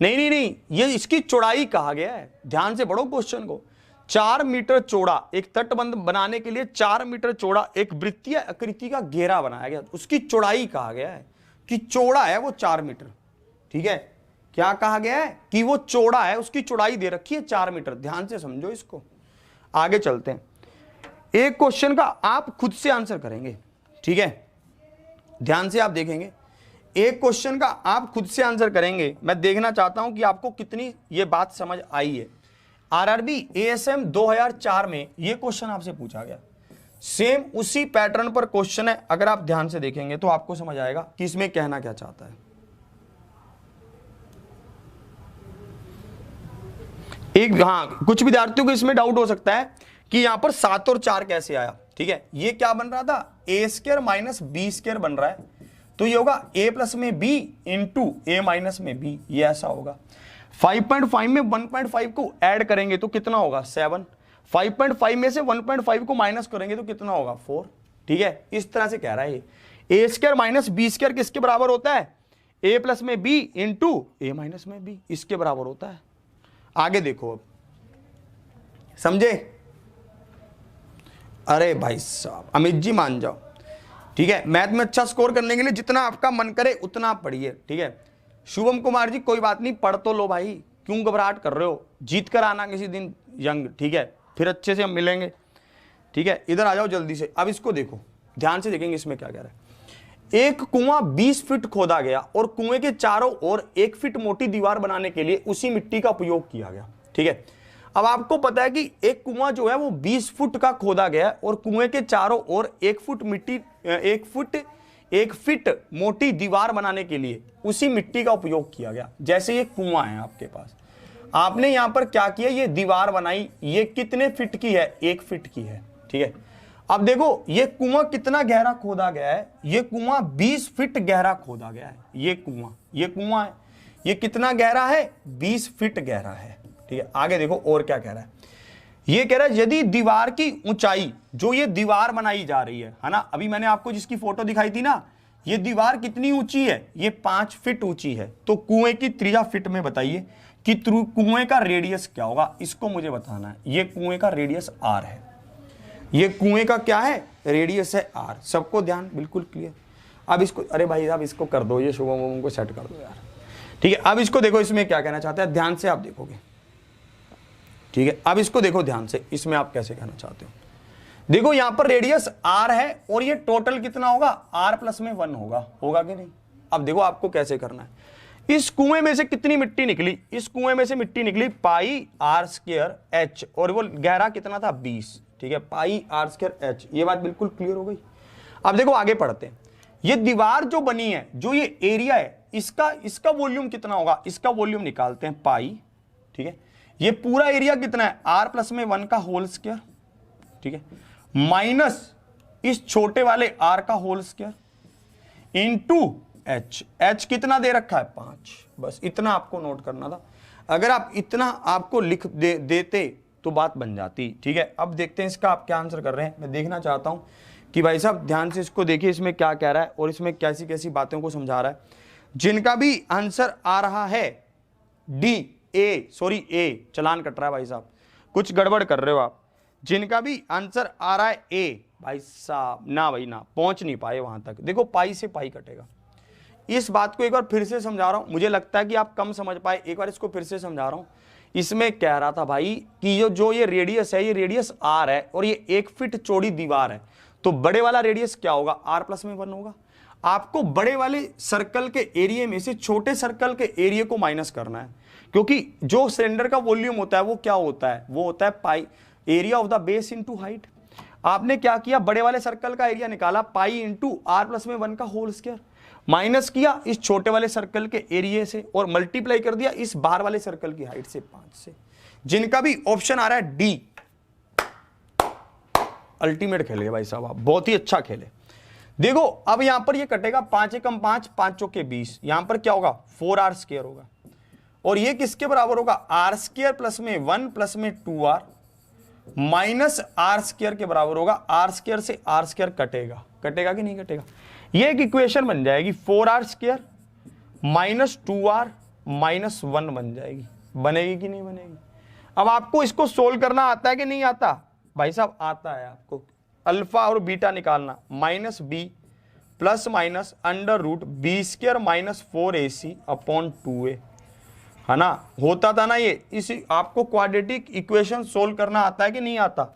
Speaker 1: नहीं, ये इसकी चौड़ाई कहा गया है, ध्यान से पढ़ो क्वेश्चन को। 4 मीटर चौड़ा एक तटबंध बनाने के लिए 4 मीटर चौड़ा एक वृत्तीय आकृति का घेरा बनाया गया, उसकी चौड़ाई कहा गया है कि चौड़ा है वो 4 मीटर, ठीक है। क्या कहा गया है कि वो चौड़ा है, उसकी चौड़ाई दे रखी है 4 मीटर। ध्यान से समझो इसको, आगे चलते हैं। एक क्वेश्चन का आप खुद से आंसर करेंगे, ठीक है, ध्यान से आप देखेंगे। एक क्वेश्चन का आप खुद से आंसर करेंगे। मैं देखना चाहता हूं कि आपको कितनी ये बात समझ आई है। आरआरबी एएसएम 2004 में ये क्वेश्चन आपसे पूछा गया, सेम उसी पैटर्न पर क्वेश्चन है। अगर आप ध्यान से देखेंगे तो आपको समझ आएगा कि इसमें कहना क्या चाहता है। कुछ विद्यार्थियों को इसमें डाउट हो सकता है कि यहां पर 7 और 4 कैसे आया, ठीक है। ये क्या बन रहा था, ए स्क्वायर माइनस बी स्क्वायर बन रहा है, तो ये होगा a प्लस में b इंटू ए माइनस में b, ये ऐसा होगा। 5.5 में 1.5 को ऐड करेंगे तो कितना होगा, 7। 5.5 में से 1.5 को माइनस करेंगे तो कितना होगा, 4, ठीक है। इस तरह से कह रहा है ए स्क्वायर माइनस बी स्क्वायर किसके बराबर होता है, a प्लस में b इंटू ए माइनस में b, इसके बराबर होता है। आगे देखो, अब समझे, अरे भाई साहब अमित जी मान जाओ, ठीक है। मैथ में अच्छा स्कोर करने के लिए जितना आपका मन करे उतना आप पढ़िए, ठीक है। शुभम कुमार जी कोई बात नहीं, पढ़ तो लो भाई, क्यों घबराहट कर रहे हो, जीत कर आना किसी दिन यंग, ठीक है, फिर अच्छे से हम मिलेंगे, ठीक है। इधर आ जाओ जल्दी से। अब इसको देखो, ध्यान से देखेंगे इसमें क्या कह रहा है। एक कुआं 20 फीट खोदा गया और कुएं के चारों ओर 1 फीट मोटी दीवार बनाने के लिए उसी मिट्टी का उपयोग किया गया। ठीक है, अब आपको पता है कि एक कुआं जो है वो 20 फुट का खोदा गया और कुएं के चारों ओर 1 फीट मोटी दीवार बनाने के लिए उसी मिट्टी का उपयोग किया गया। जैसे ये कुआं है आपके पास, आपने यहां पर क्या किया, ये दीवार बनाई, ये कितने फीट की है, 1 फीट की है। ठीक है, अब देखो ये कुआं कितना गहरा खोदा गया है, ये कुआं 20 फीट गहरा खोदा गया है। ये कुआं है, ये कितना गहरा है, 20 फीट गहरा है। ठीक है, आगे देखो और क्या कह रहा है, ये कह रहा है यदि दीवार की ऊंचाई, जो ये दीवार बनाई जा रही है ना, अभी मैंने आपको जिसकी फोटो दिखाई थी ना, ये दीवार कितनी ऊंची है, ये 5 फीट ऊंची है। तो कुएं की त्रिज्या फीट में बताइए कि कुएं का रेडियस क्या होगा, इसको मुझे बताना है। ये कुएं का रेडियस r है, ये कुएं का क्या है, रेडियस है r। सबको ध्यान बिल्कुल क्लियर। अब इसको, अरे भाई साहब इसको कर दो, ये शुभम को सेट कर दो यार। ठीक है, अब इसको देखो, इसमें क्या कहना चाहते हैं, ध्यान से आप देखोगे। ठीक है, अब इसको देखो ध्यान से, इसमें आप कैसे कहना चाहते हो। देखो यहां पर रेडियस r है और ये टोटल कितना होगा, r प्लस में 1 होगा कि नहीं। अब देखो आपको कैसे करना है, इस कुएं में से कितनी मिट्टी निकली, इस कुएं में से मिट्टी निकली पाई r स्क्वायर h, और वो गहरा कितना था, 20। ठीक है, पाई r स्क्वायर h, ये बात बिल्कुल क्लियर हो गई। अब देखो आगे पढ़ते हैं, ये दीवार जो बनी है, जो ये एरिया है, इसका वॉल्यूम कितना होगा, इसका वॉल्यूम निकालते हैं पाई। ठीक है, ये पूरा एरिया कितना है, r प्लस में 1 का होल स्क्वायर। ठीक है, माइनस इस छोटे वाले r का होल स्क्वायर इंटू h कितना दे रखा है, 5। बस इतना आपको नोट करना था। अगर आप इतना आपको लिख देते तो बात बन जाती। ठीक है, अब देखते हैं इसका आप क्या आंसर कर रहे हैं। मैं देखना चाहता हूं कि भाई साहब ध्यान से इसको देखिए, इसमें क्या कह रहा है और इसमें कैसी कैसी बातों को समझा रहा है। जिनका भी आंसर आ रहा है ए, चलान कट रहा है भाई साहब, कुछ गड़बड़ कर रहे हो आप। जिनका भी आंसर आ रहा है ए, भाई साहब ना भाई ना, पहुंच नहीं पाए वहां तक। देखो पाई से पाई कटेगा। इस बात को एक बार फिर से समझा रहा हूं, मुझे लगता है कि आप कम समझ पाए, एक बार इसको फिर से समझा रहा हूं। इसमें कह रहा था भाई कि जो ये रेडियस है, ये रेडियस r है और ये 1 फीट चौड़ी दीवार है, तो बड़े वाला रेडियस क्या होगा, r प्लस में 1 होगा। आपको बड़े वाले सर्कल के एरिया में से छोटे सर्कल के एरिया को माइनस करना है, क्योंकि जो सिलेंडर का वॉल्यूम होता है वो क्या होता है, वो होता है pi area of the base into height. आपने क्या किया, बड़े वाले सर्कल का एरिया निकाला पाई इंटू r प्लस में 1 का होल स्क्वायर, माइनस किया इस छोटे वाले सर्कल के एरिया से और मल्टीप्लाई कर दिया इस बाहर वाले सर्कल की हाइट से 5 से। जिनका भी ऑप्शन आ रहा है डी, अल्टीमेट खेले भाई साहब आप, बहुत ही अच्छा खेले। देखो अब यहां पर ये कटेगा, 5 एकम 5, 5 चौके 20, यहां पर क्या होगा, 4r स्क्वायर होगा और ये किसके बराबर होगा, r स्क्वायर प्लस में 1 प्लस में 2r माइनस r स्क्वायर के बराबर होगा। r स्क्वायर से r स्क्वायर कटेगा कि नहीं कटेगा, ये एक इक्वेशन बन जाएगी, 4r square minus 2r minus 1 बन जाएगी। बनेगी कि नहीं बनेगी। अब आपको इसको सोल्व करना आता है कि नहीं आता, भाई साहब आता है आपको। अल्फा और बीटा निकालना, minus B plus minus under root B square minus 4ac upon 2a, है ना, होता था ना ये। इस आपको क्वाड्रेटिक इक्वेशन सोल्व करना आता है कि नहीं आता।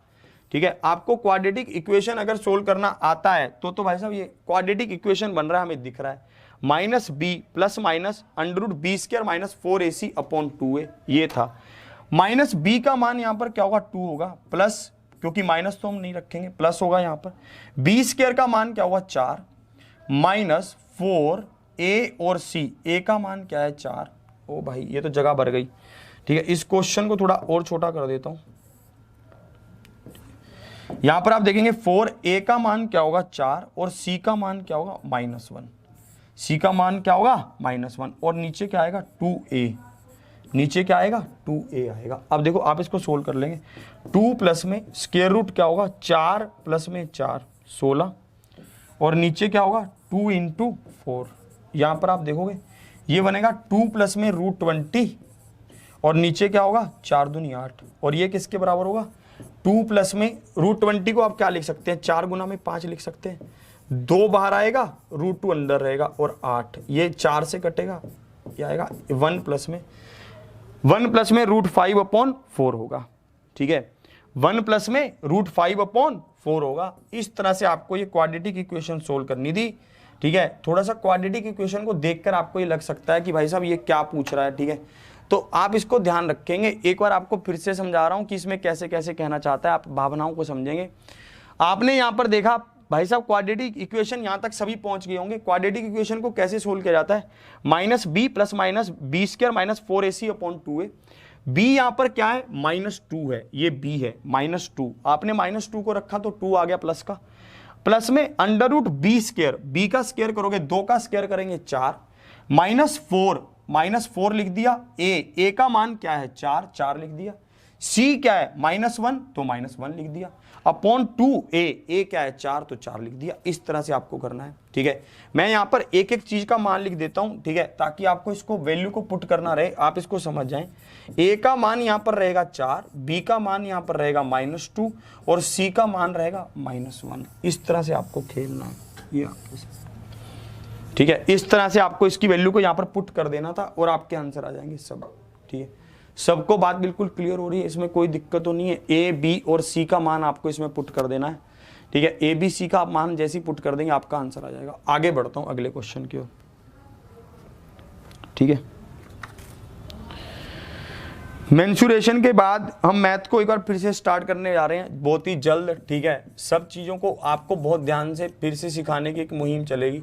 Speaker 1: ठीक है, आपको क्वाड्रेटिक इक्वेशन अगर सोल्व करना आता है तो भाई साहब ये क्वाड्रेटिक इक्वेशन बन रहा है, हमें दिख रहा है, minus B plus minus under root B square minus 4ac upon 2a, ये था। माइनस बी का मान यहां पर क्या होगा, 2 होगा, प्लस क्योंकि माइनस तो हम नहीं रखेंगे, प्लस होगा यहां पर। बी स्क्वायर का मान क्या होगा, 4 माइनस 4a और c, a का मान क्या है 4। ओ भाई ये तो जगह भर गई। ठीक है, इस क्वेश्चन को थोड़ा और छोटा कर देता हूं। यहां पर आप देखेंगे 4a का मान क्या होगा 4 और c का मान क्या होगा -1, c का मान क्या होगा -1 और नीचे क्या आएगा 2a, नीचे क्या आएगा 2a आएगा। अब देखो आप इसको सोल्व कर लेंगे, 2 प्लस में स्क्वायर रूट क्या होगा 4 प्लस में 4 16 और नीचे क्या होगा 2 इंटू 4। यहां पर आप देखोगे ये बनेगा 2 प्लस में रूट 20 और नीचे क्या होगा 4 दूनी 8 और ये किसके बराबर होगा 2 प्लस में रूट 20 को आप क्या लिख सकते हैं, 4 गुना में 5 लिख सकते हैं, 2 बाहर आएगा रूट 2 अंदर रहेगा और 8 ये 4 से कटेगा, ये आएगा 1 प्लस में रूट 5 अपॉन 4 होगा। ठीक है, 1 प्लस में रूट 5 अपॉन 4 होगा। इस तरह से आपको ये क्वाड्रेटिक इक्वेशन सोल्व करनी थी। ठीक है। थोड़ा सा क्वाड्रेटिक इक्वेशन को देखकर आपको ये लग सकता है कि भाई साहब ये क्या पूछ रहा है, ठीक है, तो आप इसको ध्यान रखेंगे। एक बार आपको फिर से समझा रहा हूं कि इसमें कैसे कैसे कहना चाहता है, आप भावनाओं को समझेंगे। आपने यहां पर देखा भाई साहब क्वाड्रेटिक इक्वेशन यहां तक सभी पहुंच गए होंगे। क्वाड्रेटिक इक्वेशन को कैसे सोल्व किया जाता है, -b plus minus B square minus 4ac/2a। b यहां पर क्या है, -2 है, ये b है -2। आपने -2 को रखा तो 2 आ गया प्लस का, प्लस में √b², b का स्क्वायर करोगे 2 का स्क्वायर करेंगे 4, -4 लिख दिया। a का मान क्या है 4 लिख दिया। c क्या है -1 तो -1 लिख दिया, अपॉन 2a क्या है 4 तो 4 लिख दिया। इस तरह से आपको करना है, ठीक है। मैं यहां पर एक एक चीज का मान लिख देता हूं, ठीक है, ताकि आपको इसको वैल्यू को पुट करना रहे, आप इसको समझ जाएं। a का मान यहां पर रहेगा 4, b का मान यहां पर रहेगा -2 और c का मान रहेगा -1। इस तरह से आपको खेलना है, ये आपके साथ, ठीक है। इस तरह से आपको इसकी वैल्यू को यहां पर पुट कर देना था और आपके आंसर आ जाएंगे सब, ठीक है। सबको बात बिल्कुल क्लियर हो रही है, इसमें कोई दिक्कत तो नहीं है। ए बी और सी का मान आपको इसमें पुट कर देना है, ठीक है। ए बी सी का मान जैसे ही पुट कर देंगे आपका आंसर आ जाएगा। आगे बढ़ता हूं अगले क्वेश्चन की ओर, ठीक है। मेंसुरेशन के बाद हम मैथ को एक बार फिर से स्टार्ट करने जा रहे हैं, बहुत ही जल्द, ठीक है। सब चीज़ों को आपको बहुत ध्यान से फिर से सिखाने की एक मुहिम चलेगी,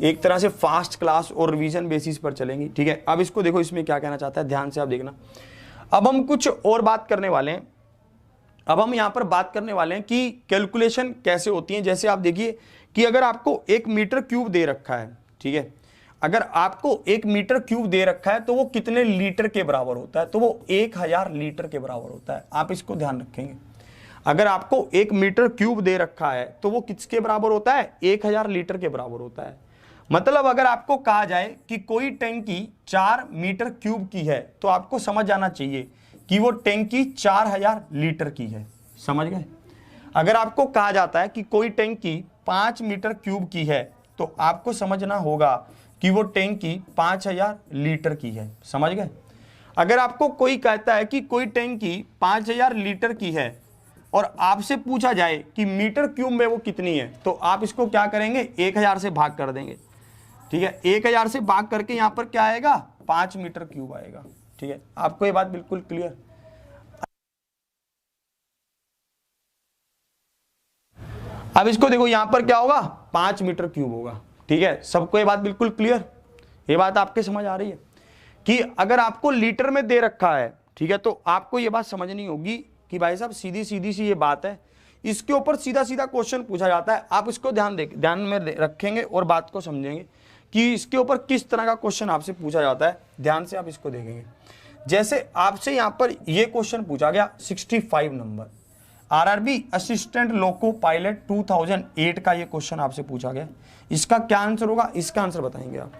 Speaker 1: एक तरह से फास्ट क्लास और रिवीजन बेसिस पर चलेंगी, ठीक है। अब इसको देखो, इसमें क्या कहना चाहता है, ध्यान से आप देखना। अब हम कुछ और बात करने वाले हैं। अब हम यहां पर बात करने वाले हैं कि कैलकुलेशन कैसे होती है। जैसे आप देखिए कि अगर आपको 1 मीटर क्यूब दे रखा है, ठीक है, अगर आपको 1 मीटर क्यूब दे रखा है तो वो कितने लीटर के बराबर होता है, तो वो 1000 लीटर के बराबर होता है। आप इसको ध्यान रखेंगे, अगर आपको 1 मीटर क्यूब दे रखा है तो वो किसके बराबर होता है, 1000 लीटर के बराबर होता है। मतलब अगर आपको कहा जाए कि कोई टैंकी 4 मीटर क्यूब की है तो आपको समझ आना चाहिए कि वो टैंकी 4000 लीटर की है, समझ गए। अगर आपको कहा जाता है कि कोई टैंकी 5 मीटर क्यूब की है तो आपको समझना होगा कि वो टैंकी 5000 लीटर की है, समझ गए। अगर आपको कोई कहता है कि कोई टैंकी 5000 लीटर की है और आपसे पूछा जाए कि मीटर क्यूब में वो कितनी है, तो आप इसको क्या करेंगे, 1000 से भाग कर देंगे, ठीक है। 1000 से भाग करके यहां पर क्या आएगा, 5 मीटर क्यूब आएगा, ठीक है। आपको ये बात बिल्कुल क्लियर। अब इसको देखो, यहां पर क्या होगा, 5 मीटर क्यूब होगा, ठीक है। सबको ये बात बिल्कुल क्लियर, ये बात आपके समझ आ रही है कि अगर आपको लीटर में दे रखा है, ठीक है, तो आपको ये बात समझनी होगी कि भाई साहब सीधी सीधी सी ये बात है, इसके ऊपर सीधा सीधा क्वेश्चन पूछा जाता है। आप इसको ध्यान में रखेंगे और बात को समझेंगे कि इसके ऊपर किस तरह का क्वेश्चन आपसे पूछा जाता है। ध्यान से आप इसको देखेंगे। जैसे आपसे यहां पर यह क्वेश्चन पूछा गया 65 number, RRB assistant loco pilot 2008 का ये क्वेश्चन आपसे पूछा गया। इसका क्या आंसर होगा, इसका आंसर बताएंगे आप।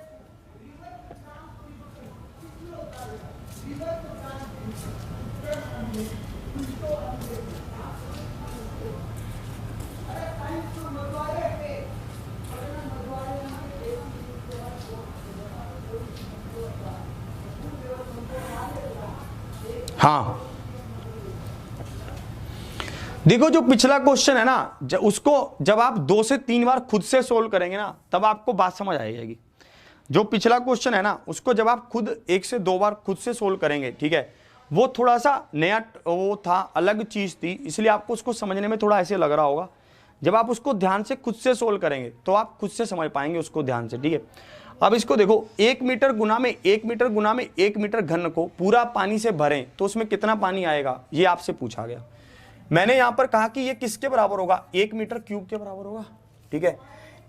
Speaker 1: हाँ देखो, जो पिछला क्वेश्चन है ना, उसको जब आप 2 से 3 बार खुद से सोल्व करेंगे ना, तब आपको बात समझ आ जाएगी। जो पिछला क्वेश्चन है ना, उसको जब आप खुद 1 से 2 बार खुद से सोल्व करेंगे, ठीक है, वो थोड़ा सा नया वो था, अलग चीज थी, इसलिए आपको उसको समझने में थोड़ा ऐसे लग रहा होगा। जब आप उसको ध्यान से खुद से सोल्व करेंगे तो आप खुद से समझ पाएंगे उसको ध्यान से, ठीक है। अब इसको देखो, 1 मीटर गुना में 1 मीटर गुना में 1 मीटर घन को पूरा पानी से भरें तो उसमें कितना पानी आएगा, ये आपसे पूछा गया। मैंने यहां पर कहा कि ये किसके बराबर होगा, 1 मीटर क्यूब के बराबर होगा, ठीक है।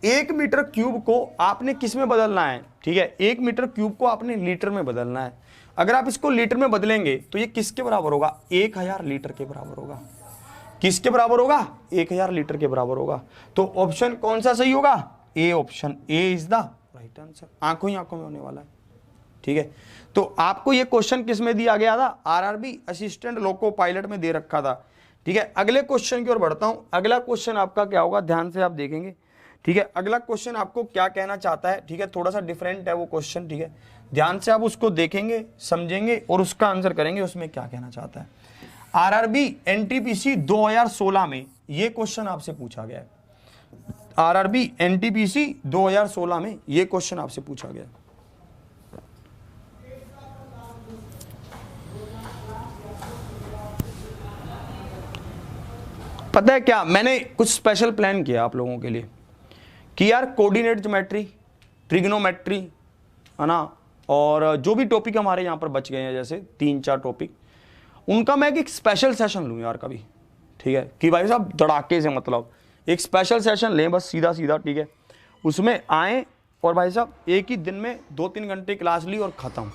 Speaker 1: 1 मीटर क्यूब को आपने किस में बदलना है, ठीक है, 1 मीटर क्यूब को आपने लीटर में बदलना है। अगर आप इसको लीटर में बदलेंगे तो ये किसके बराबर होगा, 1000 लीटर के बराबर होगा। किसके बराबर होगा, 1000 लीटर के बराबर होगा। तो ऑप्शन कौन सा सही होगा, A option, A is the right answer. आंखों ही आंखों में होने वाला है, ठीक है। तो आपको ये क्वेश्चन किस में दिया गया था, आरआरबी असिस्टेंट लोको पायलट में दे रखा था, ठीक है। अगले क्वेश्चन की ओर बढ़ता हूं। अगला क्वेश्चन आपका क्या होगा, ध्यान से आप देखेंगे, ठीक है। अगला क्वेश्चन आपको क्या कहना चाहता है, ठीक है, थोड़ा सा डिफरेंट है वो क्वेश्चन, ठीक है। ध्यान से आप उसको देखेंगे, समझेंगे और उसका आंसर करेंगे, उसमें क्या कहना चाहता है। आरआरबी एनटीपीसी 2016 में ये क्वेश्चन आपसे पूछा गया है। आरआरबी एनटीपीसी 2016 में ये क्वेश्चन आपसे पूछा गया। पता है क्या, मैंने कुछ स्पेशल प्लान किया आप लोगों के लिए कि यार कोऑर्डिनेट ज्योमेट्री, ट्रिग्नोमेट्री, है ना, और जो भी टॉपिक हमारे यहाँ पर बच गए हैं जैसे 3-4 टॉपिक, उनका मैं एक स्पेशल सेशन लूँ यार कभी, ठीक है, कि भाई साहब धड़ाके से मतलब एक स्पेशल सेशन लें बस सीधा सीधा, ठीक है, उसमें आएँ और भाई साहब एक ही दिन में 2-3 घंटे क्लास ली और ख़त्म,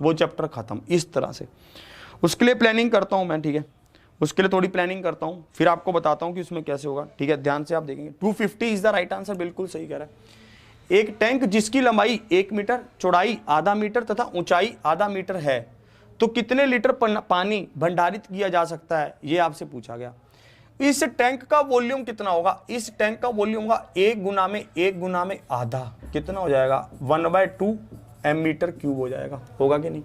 Speaker 1: वो चैप्टर ख़त्म, इस तरह से। उसके लिए प्लानिंग करता हूँ मैं, ठीक है, उसके लिए थोड़ी प्लानिंग करता हूँ, फिर आपको बताता हूँ कि उसमें कैसे होगा, ठीक है, ध्यान से आप देखेंगे। 250 इज द राइट आंसर, बिल्कुल सही कह रहा है। एक टैंक जिसकी लंबाई 1 मीटर, चौड़ाई आधा मीटर तथा ऊंचाई आधा मीटर है, तो कितने लीटर पानी भंडारित किया जा सकता है, ये आपसे पूछा गया। इस टैंक का वॉल्यूम कितना होगा? इस टैंक का वॉल्यूम होगा 1 गुना में आधा, कितना हो जाएगा 1/2 मीटर क्यूब हो जाएगा, होगा कि नहीं।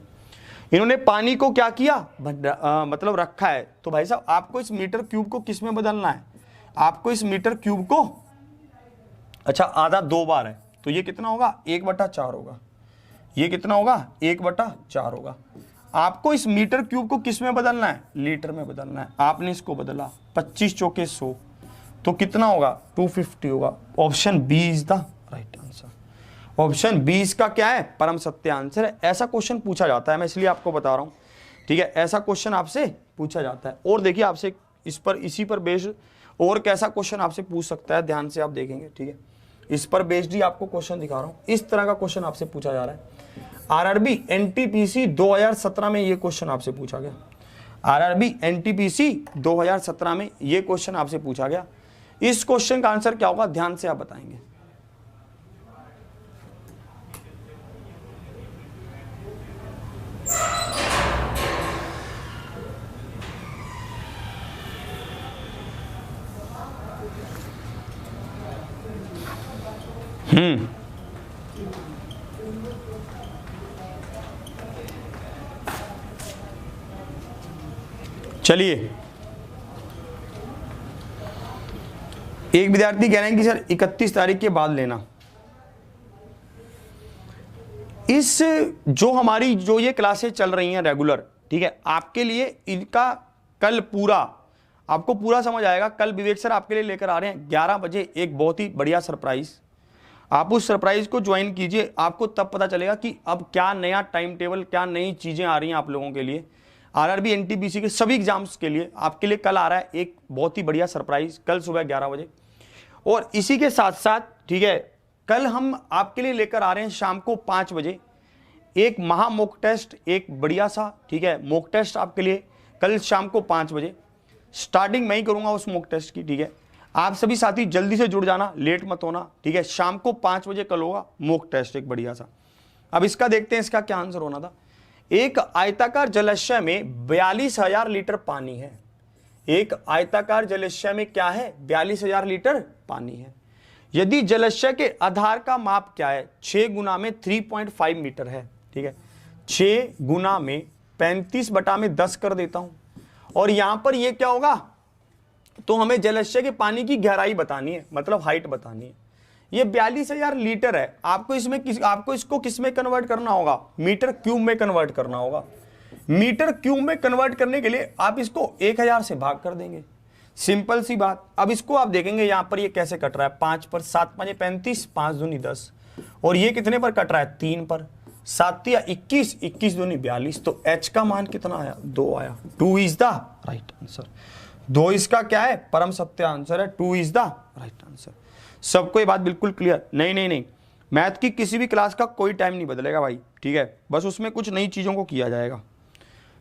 Speaker 1: इन्होंने पानी को क्या किया, मतलब रखा है, तो भाई साहब आपको इस मीटर क्यूब को किस में बदलना है, आपको इस मीटर क्यूब को, अच्छा आधा 2 बार है, तो ये कितना होगा 1/4 होगा, ये कितना होगा 1/4 होगा। आपको इस मीटर क्यूब को किस में बदलना है, लीटर में बदलना है। आपने इसको बदला 25 चौके 100, तो कितना होगा 250 होगा। Option B is the right answer. ऑप्शन 20 का क्या है, परम सत्य आंसर है। ऐसा क्वेश्चन पूछा जाता है, मैं इसलिए आपको बता रहा हूँ, ठीक है, ऐसा क्वेश्चन आपसे पूछा जाता है। और देखिए आपसे इसी पर बेस्ड और कैसा क्वेश्चन आपसे पूछ सकता है, ध्यान से आप देखेंगे, ठीक है, इस पर बेस्ड ही आपको क्वेश्चन दिखा रहा हूँ। इस तरह का क्वेश्चन आपसे पूछा जा रहा है। आरआरबी एनटीपीसी 2017 में ये क्वेश्चन आपसे पूछा गया। आरआरबी एनटीपीसी 2017 में ये क्वेश्चन आपसे पूछा गया। इस क्वेश्चन का आंसर क्या होगा, ध्यान से आप बताएंगे। चलिए, एक विद्यार्थी कह रहे हैं कि सर 31 तारीख के बाद लेना। इस जो हमारी जो ये क्लासेस चल रही हैं रेगुलर, ठीक है, आपके लिए इनका कल पूरा आपको पूरा समझ आएगा। कल विवेक सर आपके लिए लेकर आ रहे हैं 11 बजे एक बहुत ही बढ़िया सरप्राइज। आप उस सरप्राइज को ज्वाइन कीजिए, आपको तब पता चलेगा कि अब क्या नया टाइम टेबल, क्या नई चीजें आ रही हैं आप लोगों के लिए। आरआरबी एनटीपीसी के सभी एग्जाम्स के लिए आपके लिए कल आ रहा है एक बहुत ही बढ़िया सरप्राइज, कल सुबह 11 बजे। और इसी के साथ साथ, ठीक है, कल हम आपके लिए लेकर आ रहे हैं शाम को 5 बजे एक महा मॉक टेस्ट, एक बढ़िया सा, ठीक है, मॉक टेस्ट आपके लिए कल शाम को 5 बजे। स्टार्टिंग मैं ही करूंगा उस मॉक टेस्ट की, ठीक है। आप सभी साथी जल्दी से जुड़ जाना, लेट मत होना, ठीक है। शाम को 5 बजे कल होगा मॉक टेस्ट एक बढ़िया सा। अब इसका देखते हैं इसका क्या आंसर होना था। एक आयताकार जलाशय में 42,000 लीटर पानी है। एक आयताकार जलाशय में क्या है, 42,000 लीटर पानी है। यदि जलाशय के आधार का माप क्या है, 6 गुना में 3.5 मीटर है, ठीक है। 6 गुना में 35/10 कर देता हूं, और यहां पर यह क्या होगा, तो हमें जलाशय के पानी की गहराई बतानी है, मतलब हाइट बतानी है। ये 42,000 लीटर है, आपको इसको किस में कन्वर्ट करना होगा, मीटर क्यूब में कन्वर्ट करना होगा। मीटर क्यूब में कन्वर्ट करने के लिए आप इसको 1000 से भाग कर देंगे, सिंपल सी बात। अब इसको आप देखेंगे यहां पर ये कैसे कट रहा है, 5 पर, 7 5 35, 5 दूनी 10, और ये कितने पर कट रहा है, 3 पर, 7 या 21, 21 दूनी 42, तो h का मान कितना आया, 2 आया। 2 इज द राइट आंसर। 2 इसका क्या है, परम सत्य आंसर है। 2 इज द राइट आंसर। सबको ये बात बिल्कुल क्लियर? नहीं, मैथ की किसी भी क्लास का कोई टाइम नहीं बदलेगा भाई, ठीक है, बस उसमें कुछ नई चीजों को किया जाएगा,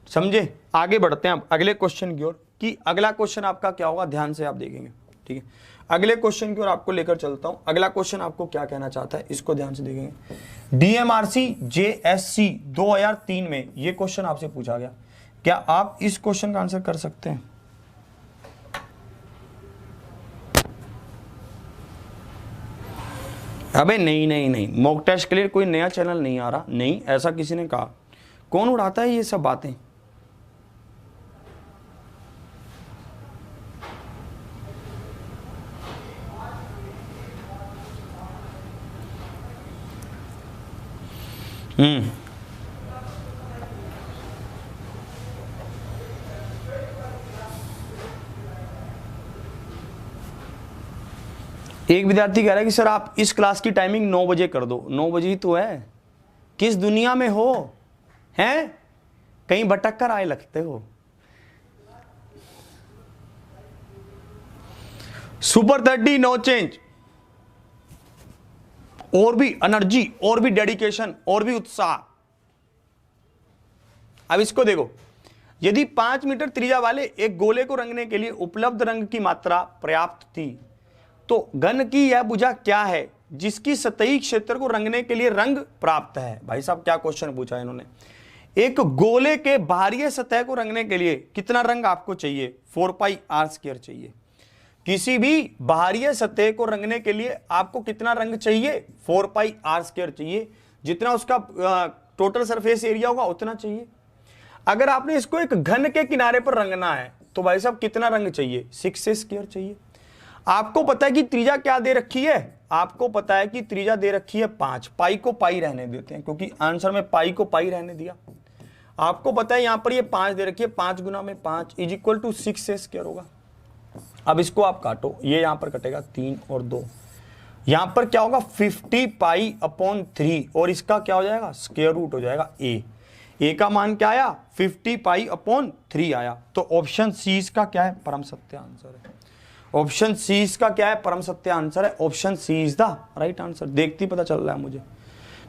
Speaker 1: समझे। आगे बढ़ते हैं अब अगले क्वेश्चन की ओर, कि अगला क्वेश्चन आपका क्या होगा, ध्यान से आप देखेंगे, ठीक है। अगले क्वेश्चन की ओर आपको लेकर चलता हूं। अगला क्वेश्चन आपको क्या कहना चाहता है, इसको ध्यान से देखेंगे। डीएमआरसी जेएससी 2003 में यह क्वेश्चन आपसे पूछा गया। क्या आप इस क्वेश्चन का आंसर कर सकते हैं? अबे नहीं, मॉक टेस्ट के लिए कोई नया चैनल नहीं आ रहा, नहीं, ऐसा किसी ने कहा। कौन उड़ाता है ये सब बातें? एक विद्यार्थी कह रहा है कि सर आप इस क्लास की टाइमिंग 9 बजे कर दो। 9 बजे ही तो है, किस दुनिया में हो, हैं कहीं भटक कर आए लगते हो। सुपर 30 नो चेंज, और भी एनर्जी, और भी डेडिकेशन, और भी उत्साह। अब इसको देखो, यदि 5 मीटर त्रिज्या वाले एक गोले को रंगने के लिए उपलब्ध रंग की मात्रा पर्याप्त थी, तो घन की यह भुजा क्या है जिसकी सतही क्षेत्र को रंगने के लिए रंग प्राप्त है। भाई साहब क्या क्वेश्चन पूछा है इन्होंने। एक गोले के बाहरी सतह को रंगने के लिए कितना रंग आपको चाहिए? 4πr² चाहिए। किसी भी बाहरी सतह को रंगने के लिए आपको कितना रंग चाहिए? 4πr² चाहिए। जितना उसका टोटल सरफेस एरिया होगा उतना चाहिए। अगर आपने इसको एक घन के किनारे पर रंगना है तो भाई साहब कितना रंग चाहिए? 6a² चाहिए। आपको पता है कि त्रिज्या क्या दे रखी है? आपको पता है कि त्रिज्या दे रखी है 5। पाई को पाई रहने देते हैं क्योंकि आंसर में पाई को पाई रहने दिया। आपको पता है यहां पर ये 5 दे रखी है, 5 गुना में 5 = 6a² होगा। अब इसको आप काटो, ये यहां पर कटेगा 3 और 2, यहां पर क्या होगा 50π/3 और इसका क्या हो जाएगा? स्क्वायर रूट हो जाएगा a का मान क्या आया? 50π/3 आया। तो ऑप्शन सी इसका क्या है? परम सत्य आंसर है। ऑप्शन सी इसका क्या है? परम सत्य आंसर है। Option C is the right answer. देखती पता चल रहा है मुझे,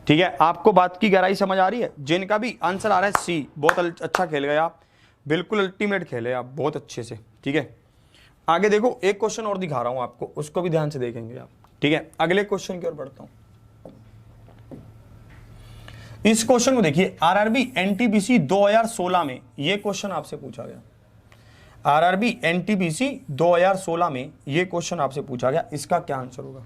Speaker 1: ठीक है। आपको बात की गहराई समझ आ रही है? जिनका भी आंसर आ रहा है सी, बहुत अच्छा खेल गए आप, बिल्कुल अल्टीमेट खेले आप, बहुत अच्छे से, ठीक है। आगे देखो, एक क्वेश्चन और दिखा रहा हूं आपको, उसको भी ध्यान से देखेंगे आप, ठीक है। अगले क्वेश्चन की ओर बढ़ता हूं। इस क्वेश्चन को देखिए, आरआरबी एनटीपीसी 2016 में ये क्वेश्चन आपसे पूछा गया। आरआरबी एनटीपीसी 2016 में ये क्वेश्चन आपसे पूछा गया, इसका क्या आंसर होगा?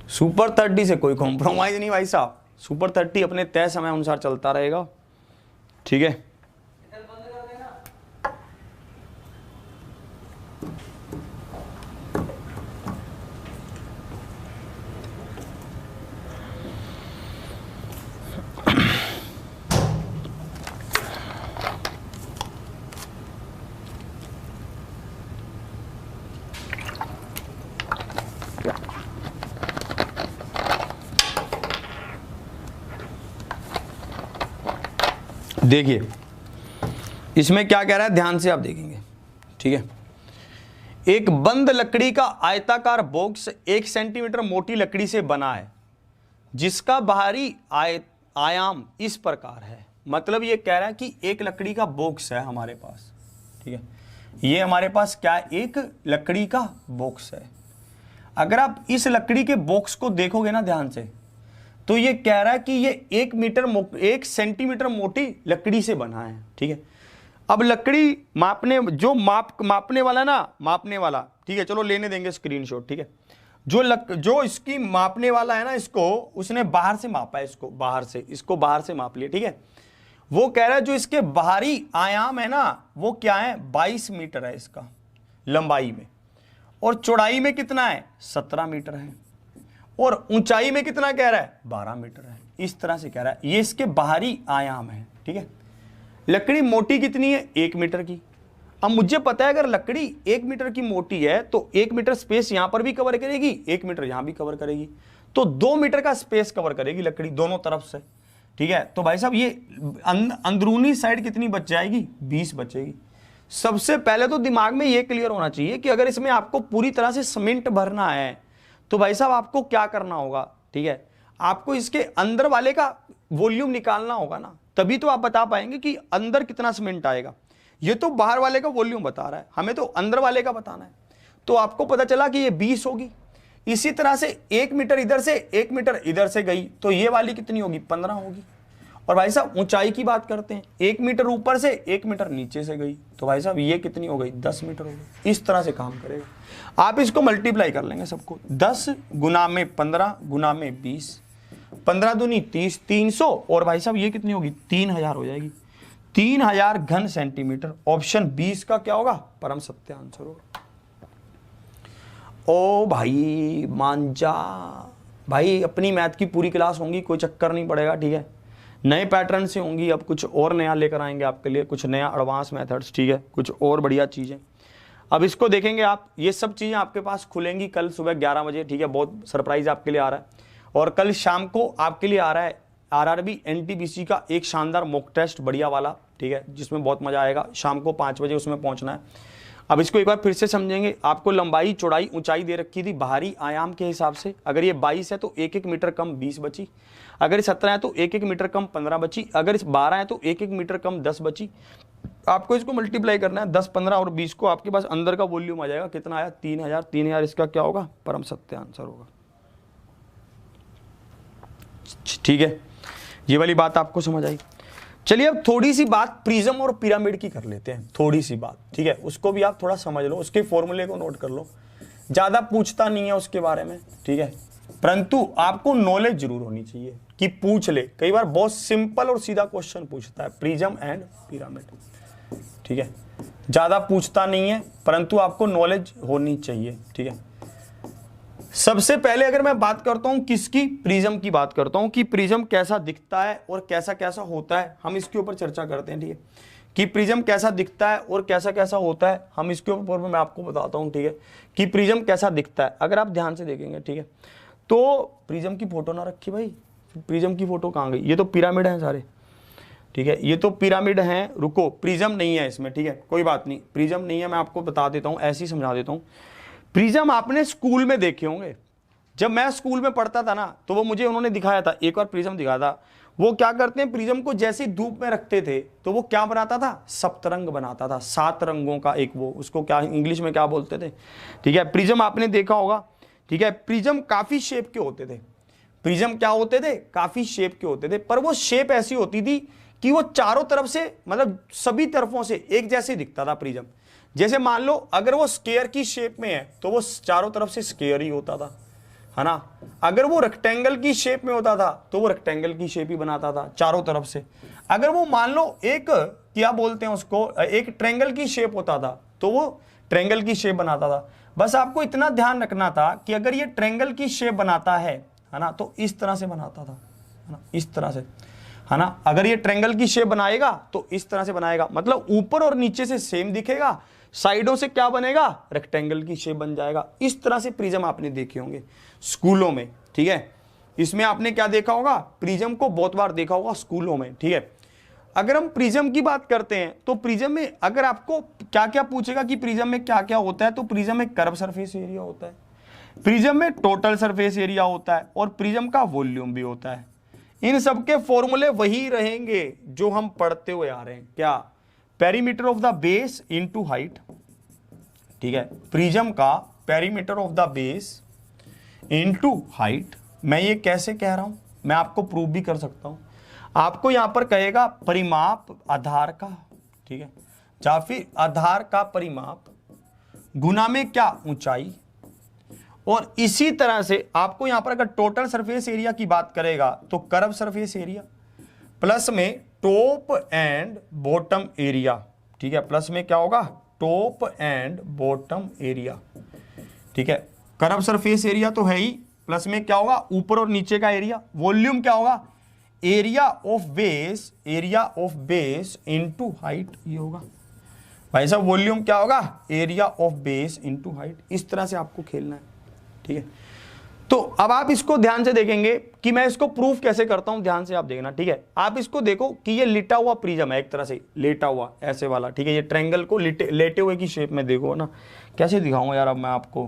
Speaker 1: सुपर 30 से कोई कॉम्प्रोमाइज नहीं भाई साहब। सुपर 30 अपने तय समय अनुसार चलता रहेगा, ठीक है। देखिए इसमें क्या कह रहा है, ध्यान से आप देखेंगे, ठीक है। एक बंद लकड़ी का आयताकार बॉक्स 1 सेंटीमीटर मोटी लकड़ी से बना है जिसका बाहरी आयाम इस प्रकार है। मतलब ये कह रहा है कि एक लकड़ी का बॉक्स है हमारे पास, ठीक है। ये हमारे पास क्या है? एक लकड़ी का बॉक्स है। अगर आप इस लकड़ी के बॉक्स को देखोगे ना ध्यान से, तो ये कह रहा है कि ये 1 सेंटीमीटर मोटी लकड़ी से बना है, ठीक है। अब लकड़ी मापने वाला ना, मापने वाला, ठीक है, चलो लेने देंगे स्क्रीनशॉट, ठीक है। जो इसकी मापने वाला है ना, इसको उसने बाहर से मापा है, इसको बाहर से माप लिया, ठीक है। वो कह रहा है जो इसके बाहरी आयाम है ना, वो क्या है? 22 मीटर है इसका लंबाई में, और चौड़ाई में कितना है? 17 मीटर है, और ऊंचाई में कितना कह रहा है? 12 मीटर है। इस तरह से कह रहा है, ये इसके बाहरी आयाम है, ठीक है। लकड़ी मोटी कितनी है? 1 मीटर की। अब मुझे पता है अगर लकड़ी 1 मीटर की मोटी है तो 1 मीटर स्पेस यहां पर भी कवर करेगी, 1 मीटर यहां भी कवर करेगी, तो 2 मीटर का स्पेस कवर करेगी लकड़ी दोनों तरफ से, ठीक है। तो भाई साहब ये अंदरूनी साइड कितनी बच जाएगी? 20 बचेगी। सबसे पहले तो दिमाग में ये क्लियर होना चाहिए कि अगर इसमें आपको पूरी तरह से सीमेंट भरना है तो भाई साहब आपको क्या करना होगा, ठीक है। आपको इसके अंदर वाले का वॉल्यूम निकालना होगा ना, तभी तो आप बता पाएंगे कि अंदर कितना सीमेंट आएगा। ये तो बाहर वाले का वॉल्यूम बता रहा है, हमें तो अंदर वाले का बताना है। तो आपको पता चला कि ये 20 होगी। इसी तरह से 1 मीटर इधर से 1 मीटर इधर से गई तो ये वाली कितनी होगी? 15 होगी। और भाई साहब ऊंचाई की बात करते हैं, 1 मीटर ऊपर से 1 मीटर नीचे से गई तो भाई साहब ये कितनी हो गई? 10 मीटर हो गई। इस तरह से काम करेगा। आप इसको मल्टीप्लाई कर लेंगे सबको, 10 गुना में 15 गुना में 20, 15 दूनी 30, 300, और भाई साहब ये कितनी होगी? 3000 हो जाएगी। 3000 घन सेंटीमीटर। ऑप्शन 20 का क्या होगा? परम सत्य आंसर होगा। ओ भाई मान जा, भाई अपनी मैथ की पूरी क्लास होंगी, कोई चक्कर नहीं पड़ेगा, ठीक है। नए पैटर्न से होंगी, अब कुछ और नया लेकर आएंगे आपके लिए, कुछ नया एडवांस मेथड्स, ठीक है, कुछ और बढ़िया चीज़ें। अब इसको देखेंगे आप, ये सब चीज़ें आपके पास खुलेंगी कल सुबह 11 बजे, ठीक है। बहुत सरप्राइज आपके लिए आ रहा है। और कल शाम को आपके लिए आ रहा है आरआरबी एनटीपीसी का एक शानदार मॉक टेस्ट बढ़िया वाला, ठीक है, जिसमें बहुत मजा आएगा। शाम को 5 बजे उसमें पहुंचना है। अब इसको एक बार फिर से समझेंगे। आपको लंबाई, चौड़ाई, ऊंचाई दे रखी थी बाहरी आयाम के हिसाब से। अगर ये 22 है तो 1-1 मीटर कम 20 बची। अगर ये 17 है तो 1-1 मीटर कम 15 बची। अगर इस 12 है तो 1-1 मीटर कम 10 बची। आपको इसको मल्टीप्लाई करना है 10, 15 और 20 को, आपके पास अंदर का वॉल्यूम आ जाएगा। कितना आया? 3000। 3000 इसका क्या होगा? परम सत्य आंसर होगा, ठीक है। ये वाली बात आपको समझ आई। चलिए अब थोड़ी सी बात प्रिज्म और पिरामिड की कर लेते हैं, थोड़ी सी बात, ठीक है। उसको भी आप थोड़ा समझ लो, उसके फॉर्मूले को नोट कर लो। ज्यादा पूछता नहीं है उसके बारे में, ठीक है, परंतु आपको नॉलेज जरूर होनी चाहिए कि पूछ ले। कई बार बहुत सिंपल और सीधा क्वेश्चन पूछता है, प्रिज्म एंड पिरामिड, ठीक है। ज्यादा पूछता नहीं है, परंतु आपको नॉलेज होनी चाहिए, ठीक है। सबसे पहले अगर मैं बात करता हूं किसकी, प्रिज्म की बात करता हूं कि प्रिज्म कैसा दिखता है और कैसा कैसा होता है, हम इसके ऊपर चर्चा करते हैं, ठीक है। कि प्रिज्म कैसा दिखता है और कैसा कैसा होता है, हम इसके ऊपर मैं आपको बताता हूं, ठीक है, कि प्रिज्म कैसा दिखता है। अगर आप ध्यान से देखेंगे, ठीक है, तो प्रिज्म की फोटो ना रखी भाई, प्रिज्म की फोटो कहां गई? ये तो पिरामिड है सारे, ठीक है, ये तो पिरामिड हैं। रुको, प्रिज्म नहीं है इसमें, ठीक है, कोई बात नहीं, प्रिज्म नहीं है, मैं आपको बता देता हूं, ऐसे ही समझा देता हूं। प्रिज्म आपने स्कूल में देखे होंगे। जब मैं स्कूल में पढ़ता था ना, तो वो मुझे उन्होंने दिखाया था, एक बार प्रिज्म दिखाया था। वो क्या करते हैं, प्रिज्म को जैसे धूप में रखते थे तो वो क्या बनाता था? सप्तरंग बनाता था, 7 रंगों का एक, वो उसको क्या इंग्लिश में क्या बोलते थे, ठीक है। प्रिज्म आपने देखा होगा, ठीक है। प्रिज्म काफी शेप के होते थे। प्रिज्म क्या होते थे? काफी शेप के होते थे, पर वो शेप ऐसी होती थी कि वो चारों तरफ से, मतलब सभी तरफों से एक जैसे दिखता था प्रिज्म। जैसे मान लो अगर वो स्क्वायर की शेप में है तो वो चारों तरफ से स्क्वायर ही होता था, है ना। अगर वो रेक्टेंगल की शेप में होता था तो वो रेक्टेंगल की शेप ही बनाता था चारों तरफ से। अगर वो मान लो एक, क्या बोलते हैं उसको, एक ट्रायंगल की शेप होता था तो वो ट्रायंगल की शेप बनाता था। बस आपको इतना ध्यान रखना था कि अगर ये ट्रायंगल की शेप बनाता है ना, तो इस तरह से बनाता था, है ना, इस तरह से, है ना। अगर ये ट्रायंगल की शेप बनाएगा तो इस तरह से बनाएगा, मतलब ऊपर और नीचे से सेम दिखेगा, साइडों से क्या बनेगा? रेक्टेंगल की शेप बन जाएगा। इस तरह से प्रिज्म आपने देखे होंगे स्कूलों में, ठीक है। इसमें आपने क्या देखा होगा? प्रिज्म को बहुत बार देखा होगा स्कूलों में, ठीक है। अगर हम प्रिज्म की बात करते हैं तो प्रिज्म में अगर आपको क्या क्या पूछेगा कि प्रिज्म में क्या क्या होता है, तो प्रिज्म में कर्व सरफेस एरिया होता है, प्रिज्म में टोटल सरफेस एरिया होता है, और प्रिज्म का वॉल्यूम भी होता है। इन सबके फॉर्मूले वही रहेंगे जो हम पढ़ते हुए आ रहे हैं। क्या? Perimeter of the base into height, ठीक है। प्रिज्म का perimeter of the base into height. मैं ये कैसे कह रहा हूं, मैं आपको प्रूव भी कर सकता हूं। आपको यहां पर कहेगा परिमाप आधार का, ठीक है, या फिर आधार का परिमाप गुना में क्या? ऊंचाई। और इसी तरह से आपको यहां पर अगर टोटल सरफेस एरिया की बात करेगा तो कर्व सरफेस एरिया प्लस में टॉप एंड बॉटम एरिया, ठीक है। प्लस में क्या होगा? टॉप एंड बॉटम एरिया, ठीक है। कर्व सरफेस एरिया तो है ही, प्लस में क्या होगा? ऊपर और नीचे का एरिया। वॉल्यूम क्या होगा? Area of base, area of base into height, ये होगा भाई साहब। वॉल्यूम क्या होगा? Area of base into height. इस तरह से आपको खेलना है, ठीक है। तो अब आप इसको ध्यान से देखेंगे कि मैं इसको प्रूफ कैसे करता हूं, ध्यान से आप देखना, ठीक है। आप इसको देखो कि ये लिटा हुआ प्रिज्म है, एक तरह से लेटा हुआ ऐसे वाला, ठीक है। ये ट्रायंगल को लेटे हुए की शेप में देखो ना, कैसे दिखाऊंगा यार अब मैं आपको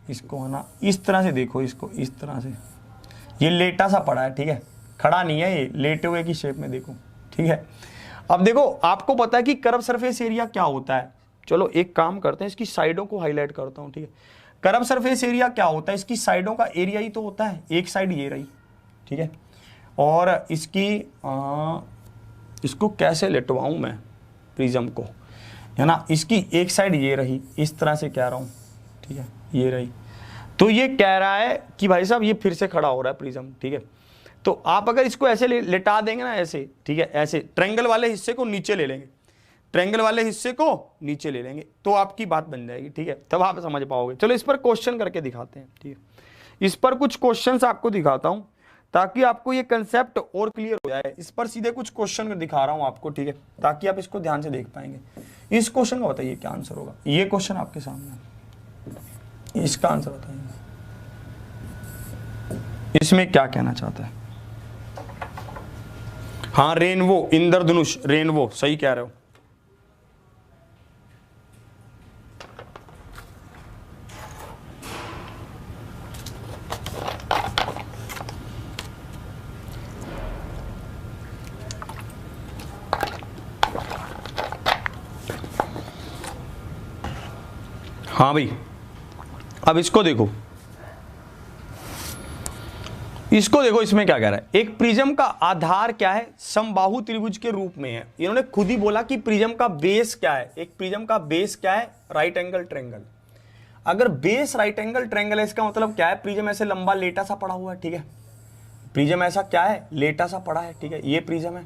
Speaker 1: इसको, है ना, इस तरह से देखो इसको, इस तरह से। ये लेटा सा पड़ा है, ठीक है, खड़ा नहीं है, ये लेटे हुए की शेप में देखो, ठीक है। अब देखो आपको पता है कि कर्व सरफेस एरिया क्या होता है। चलो एक काम करते हैं, इसकी साइडों को हाईलाइट करता हूं, ठीक है। कर्व सरफेस एरिया क्या होता है? इसकी साइडों का एरिया ही तो होता है। एक साइड ये रही, ठीक है, और इसकी इसको कैसे लेटवाऊं मैं प्रिज्म को, है ना। इसकी एक साइड ये रही, इस तरह से कह रहा हूं, ठीक है, ये रही। तो ये कह रहा है कि भाई साहब ये फिर से खड़ा हो रहा है प्रिज्म, ठीक है। तो आप अगर इसको ऐसे लेटा देंगे ना, ऐसे, ठीक है, ऐसे ट्रायंगल वाले हिस्से को नीचे ले लेंगे, ट्रायंगल वाले हिस्से को नीचे ले लेंगे, तो आपकी बात बन जाएगी, ठीक है, तब आप समझ पाओगे। चलो इस पर क्वेश्चन करके दिखाते हैं, ठीक है। इस पर कुछ क्वेश्चंस आपको दिखाता हूं ताकि आपको ये कंसेप्ट और क्लियर हो जाए। इस पर सीधे कुछ क्वेश्चन दिखा रहा हूं आपको, ठीक है, ताकि आप इसको ध्यान से देख पाएंगे। इस क्वेश्चन का बताइए क्या आंसर होगा। ये क्वेश्चन आपके सामने है, इसका आंसर बताइए, इसमें क्या कहना चाहता है। हाँ, रेनवो, इंद्रधनुष, रेनवो, सही कह रहे हो। हाँ भाई, अब इसको देखो, इसको देखो, इसमें क्या कह रहा है। एक प्रिज्म का आधार क्या है, समबाहु त्रिभुज के रूप में है। इन्होंने खुद ही बोला कि प्रिज्म का बेस क्या है। एक प्रिज्म का बेस क्या है, राइट एंगल ट्रायंगल। अगर बेस राइट एंगल ट्रायंगल है, इसका मतलब क्या है, प्रिज्म ऐसे लंबा लेटा सा पड़ा हुआ है, ठीक है। प्रिज्म ऐसा क्या है, लेटा सा पड़ा है, ठीक है, ये प्रिज्म है।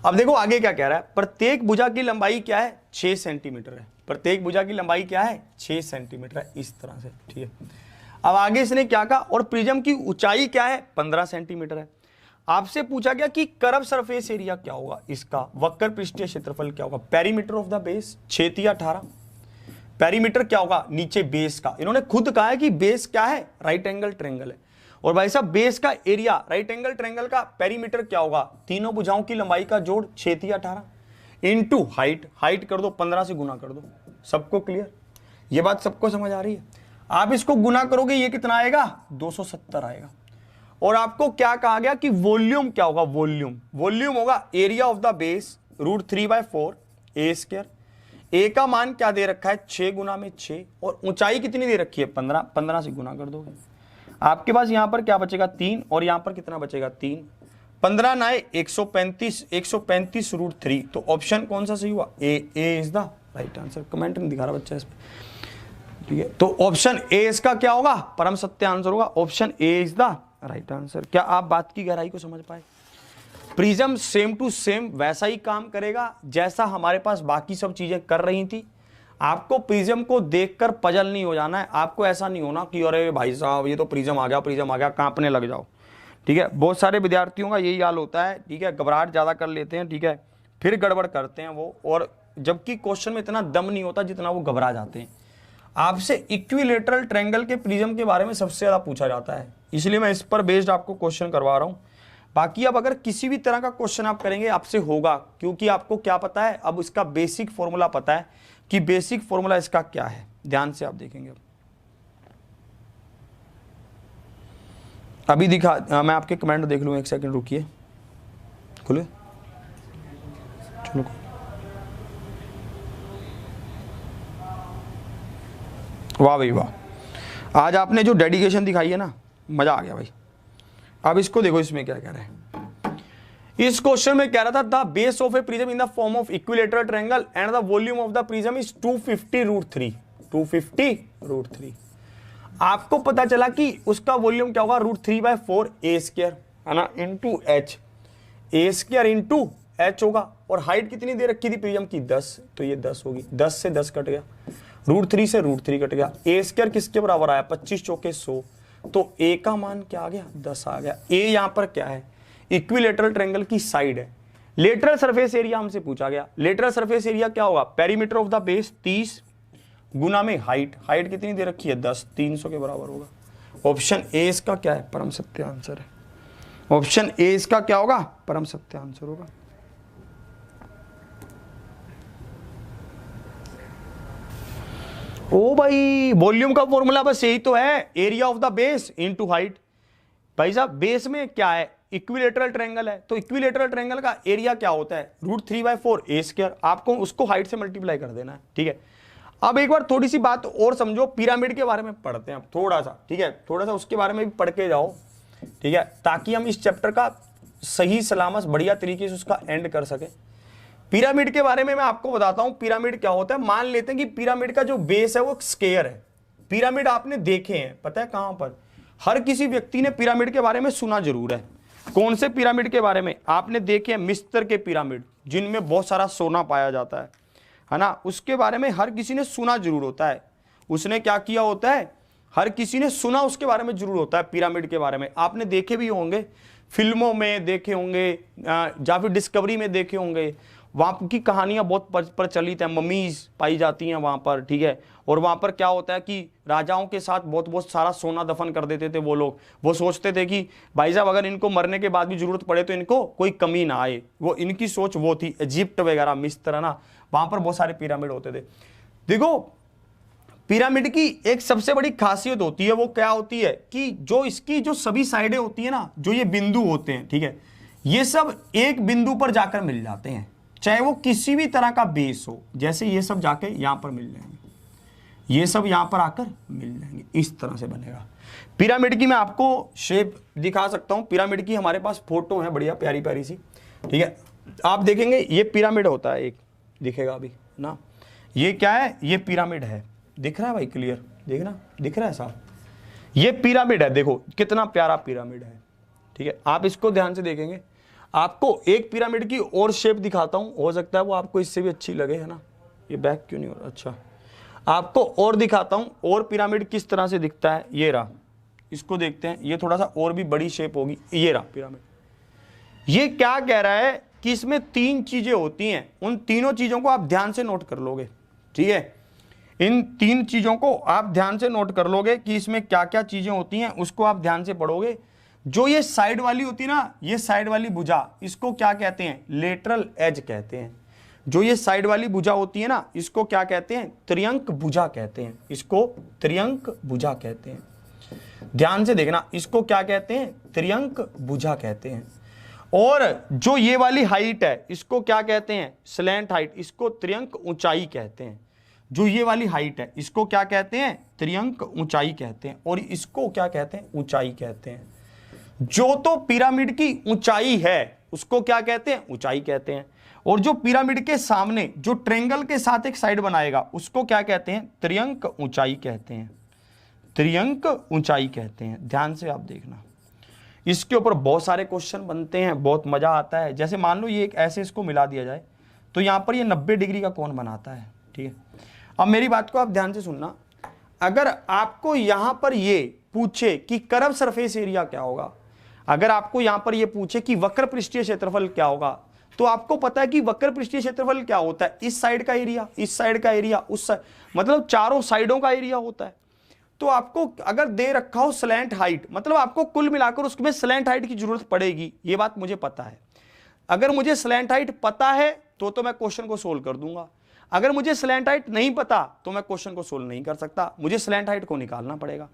Speaker 1: अब देखो आगे क्या कह रहा है, प्रत्येक भुजा की लंबाई क्या है, 6 सेंटीमीटर है। प्रत्येक भुजा की लंबाई क्या है, 6 सेंटीमीटर है, इस तरह से, ठीक है। अब आगे इसने क्या कहा, और प्रिज्म की ऊंचाई क्या है, 15 सेंटीमीटर है। आपसे पूछा गया कि कर्व सरफेस एरिया क्या होगा इसका, वक्र पृष्ठीय क्षेत्रफल क्या होगा, पेरीमीटर ऑफ द बेस, 6 या 18। पेरीमीटर क्या होगा, नीचे बेस का। इन्होंने खुद कहा है कि बेस क्या है, राइट एंगल ट्रायंगल है। और भाई साहब बेस का एरिया राइट एंगल ट्रायंगल का पेरीमीटर क्या होगा, तीनों भुजाओं की लंबाई का जोड़ 6 या 18 इनटू हाइट, हाइट कर दो 15 से गुना कर दो। सबको क्लियर, ये बात सबको समझ आ रही है। आप इसको गुना करोगे ये कितना आएगा, 270 आएगा। और आपको क्या कहा गया कि वॉल्यूम क्या होगा, वॉल्यूम होगा area of the base √3/4 a square. A का मान क्या दे रखा है, 6 गुना में 6, और ऊंचाई कितनी दे रखी है, 15, 15 से गुना कर दोगे। आपके पास यहां पर क्या बचेगा, 3, और यहां पर कितना बचेगा, 3, 15 9 135, 135 √3। तो ऑप्शन कौन सा सही हुआ, A is the right answer. Comment नहीं दिखा रहा बच्चा इस पे, ठीक है। तो ऑप्शन ए इसका क्या होगा, परम सत्य आंसर होगा। Option A is the right answer. क्या आप बात की गहराई को समझ पाए। प्रिज्म सेम टू सेम वैसा ही काम करेगा जैसा हमारे पास बाकी सब चीजें कर रही थी। आपको प्रिज्म को देखकर पजल नहीं हो जाना है। आपको ऐसा नहीं होना कि अरे भाई साहब ये तो प्रिज्म आ गया, कांपने लग जाओ, ठीक है। बहुत सारे विद्यार्थियों का यही हाल होता है, ठीक है, घबराहट ज्यादा कर लेते हैं, ठीक है, फिर गड़बड़ करते हैं वो, और जबकि क्वेश्चन में इतना दम नहीं होता जितना वो घबरा जाते हैं। आपसे इक्विलेटरल ट्रायंगल के प्रिज्म के बारे में सबसे ज्यादा पूछा जाता है, इसलिए मैं इस पर बेस्ड आपको क्वेश्चन करवा रहा हूं। बाकी अब अगर किसी भी तरह का क्वेश्चन आप करेंगे आपसे होगा, क्योंकि आपको क्या पता है, अब इसका बेसिक फॉर्मूला पता है कि बेसिक फॉर्मूला इसका क्या है। ध्यान से आप देखेंगे। अभी दिखा, मैं आपके कमेंट देख लूँ, 1 सेकंड रुकिए, खुले, चलो। वाह भाई वाह, आज आपने जो डेडिकेशन दिखाई है ना, मजा आ गया भाई। अब इसको देखो, इसमें क्या कह रहे हैं। इस क्वेश्चन में कह रहा था the base of A prism in the form of equilateral triangle and the volume of the prism is 250 √3। 250 √3। आपको पता चला कि उसका वॉल्यूम क्या होगा, √3/4 ए स्क्वायर, है ना, इंटू एच, ए स्क्वायर इंटू एच होगा। और हाइट कितनी दे रखी थी प्रिज्म की, 10, तो ये 10 होगी। 10 से 10 कट गया, √3 से √3 कट गया। ए स्क्वायर किसके बराबर आया, 25 चौके 100, तो ए का मान क्या आ गया, 10 आ गया। ए यहां पर क्या है, इक्विलेटरल ट्रायंगल की साइड है। लेटरल सरफेस एरिया हमसे पूछा गया। लेटरल सरफेस एरिया क्या होगा, पेरीमीटर ऑफ द बेस 30 गुना में हाइट, हाइट कितनी दे रखी है, 10, 300 के बराबर होगा। ऑप्शन ए इसका क्या है, परम सत्य आंसर है। ऑप्शन ए इसका क्या होगा, परम सत्य आंसर होगा। ओ भाई, वॉल्यूम का फॉर्मूला बस यही तो है, area of the base into height. भाई साहब बेस में क्या है, इक्विलेटरल ट्रायंगल है, तो इक्विलेटरल ट्रायंगल का एरिया क्या होता है, √3/4 ए स्क्वायर। आपको उसको हाइट से मल्टीप्लाई कर देना है, ठीक है। अब एक बार थोड़ी सी बात और समझो, पिरामिड के बारे में पढ़ते हैं थोड़ा सा, ठीक है, थोड़ा सा उसके बारे में भी पढ़ के जाओ, ठीक है, ताकि हम इस चैप्टर का सही सलामत बढ़िया तरीके से उसका एंड कर सके। पिरामिड के बारे में मैं आपको बताता हूं, पिरामिड क्या होता है। मान लेते हैं कि पिरामिड का जो बेस है वो स्क्वायर है। पिरामिड आपने देखे हैं, पता है कहां पर, हर किसी व्यक्ति ने पिरामिड के बारे में सुना जरूर है। कौन से पिरामिड के बारे में आपने देखे हैं, मिस्र के पिरामिड, जिनमें बहुत सारा सोना पाया जाता है ना, उसके बारे में हर किसी ने सुना जरूर होता है। उसने क्या किया होता है, हर किसी ने सुना उसके बारे में जरूर होता है, पिरामिड के बारे में आपने देखे भी होंगे, फिल्मों में देखे होंगे या फिर डिस्कवरी में देखे होंगे। वहाँ की कहानियाँ बहुत प्रचलित है, ममीज पाई जाती हैं वहाँ पर, ठीक है। और वहाँ पर क्या होता है कि राजाओं के साथ बहुत सारा सोना दफन कर देते थे वो लोग। वो सोचते थे कि भाई साहब अगर इनको मरने के बाद भी जरूरत पड़े तो इनको कोई कमी ना आए, वो इनकी सोच वो थी। इजिप्ट वगैरह मिस्र ना, वहाँ पर बहुत सारे पिरामिड होते थे। देखो पिरामिड की एक सबसे बड़ी खासियत होती है, वो क्या होती है कि जो इसकी जो सभी साइडें होती है ना, जो ये बिंदु होते हैं, ठीक है, ये सब एक बिंदु पर जाकर मिल जाते हैं, चाहे वो किसी भी तरह का बेस हो। जैसे ये सब जाके यहां पर मिल जाएंगे, ये सब यहां पर आकर मिल जाएंगे, इस तरह से बनेगा पिरामिड की। मैं आपको शेप दिखा सकता हूं। पिरामिड की हमारे पास फोटो है बढ़िया प्यारी प्यारी सी, ठीक है। आप देखेंगे ये पिरामिड होता है, एक दिखेगा अभी ना, ये क्या है, ये पिरामिड है। दिख रहा है भाई, क्लियर देखना, दिख रहा है साहब, ये पिरामिड है। देखो कितना प्यारा पिरामिड है, ठीक है। आप इसको ध्यान से देखेंगे, आपको एक पिरामिड की और शेप दिखाता हूं, हो सकता है वो आपको इससे भी अच्छी लगे, है ना। ये बैक क्यों नहीं हो रहा, अच्छा आपको और दिखाता हूं, और पिरामिड किस तरह से दिखता है। ये रहा, इसको देखते हैं, ये थोड़ा सा और भी बड़ी शेप होगी। ये रहा पिरामिड। ये क्या कह रहा है कि इसमें 3 चीजें होती हैं, उन तीनों चीजों को आप ध्यान से नोट कर लोगे, ठीक है। इन 3 चीजों को आप ध्यान से नोट कर लोगे कि इसमें क्या क्या चीजें होती हैं, उसको आप ध्यान से पढ़ोगे। जो ये साइड वाली होती है ना, ये साइड वाली भुजा, इसको क्या कहते हैं, लेटरल एज कहते हैं। जो ये साइड वाली भुजा होती है ना, इसको क्या कहते हैं, त्रियंक भुजा कहते हैं, इसको त्रियंक भुजा कहते हैं। ध्यान से देखना, इसको क्या कहते हैं, त्रियंक भुजा कहते हैं। और जो ये वाली हाइट है, इसको क्या कहते हैं, स्लैंट हाइट, इसको त्रियंक ऊंचाई कहते हैं। जो ये वाली हाइट है, इसको क्या कहते हैं, त्रियंक ऊंचाई कहते हैं, और इसको क्या कहते हैं, ऊंचाई कहते हैं। जो तो पिरामिड की ऊंचाई है उसको क्या कहते हैं, ऊंचाई कहते हैं। और जो पिरामिड के सामने जो ट्रेंगल के साथ एक साइड बनाएगा, उसको क्या कहते हैं, त्रियंक ऊंचाई कहते हैं, त्रियंक ऊंचाई कहते हैं। ध्यान से आप देखना, इसके ऊपर बहुत सारे क्वेश्चन बनते हैं, बहुत मजा आता है। जैसे मान लो ये एक ऐसे इसको मिला दिया जाए, तो यहां पर ये 90 डिग्री का कोण बनाता है, ठीक है। अब मेरी बात को आप ध्यान से सुनना, अगर आपको यहां पर ये पूछे कि कर्व सरफेस एरिया क्या होगा, अगर आपको यहां पर ये पूछे कि वक्र पृष्ठीय क्षेत्रफल क्या होगा, तो आपको पता है कि वक्र पृष्ठीय क्षेत्रफल क्या होता है, इस साइड का एरिया, इस साइड का एरिया, उस साइड, मतलब चारों साइडों का एरिया होता है। तो आपको अगर दे रखा हो स्लैंट हाइट, मतलब आपको कुल मिलाकर उसमें स्लैंट हाइट की जरूरत पड़ेगी, ये बात मुझे पता है। अगर मुझे स्लैंट हाइट पता है तो मैं क्वेश्चन को सोल्व कर दूंगा। अगर मुझे स्लैंट हाइट नहीं पता तो मैं क्वेश्चन को सोल्व नहीं कर सकता, मुझे स्लैंट हाइट को निकालना पड़ेगा।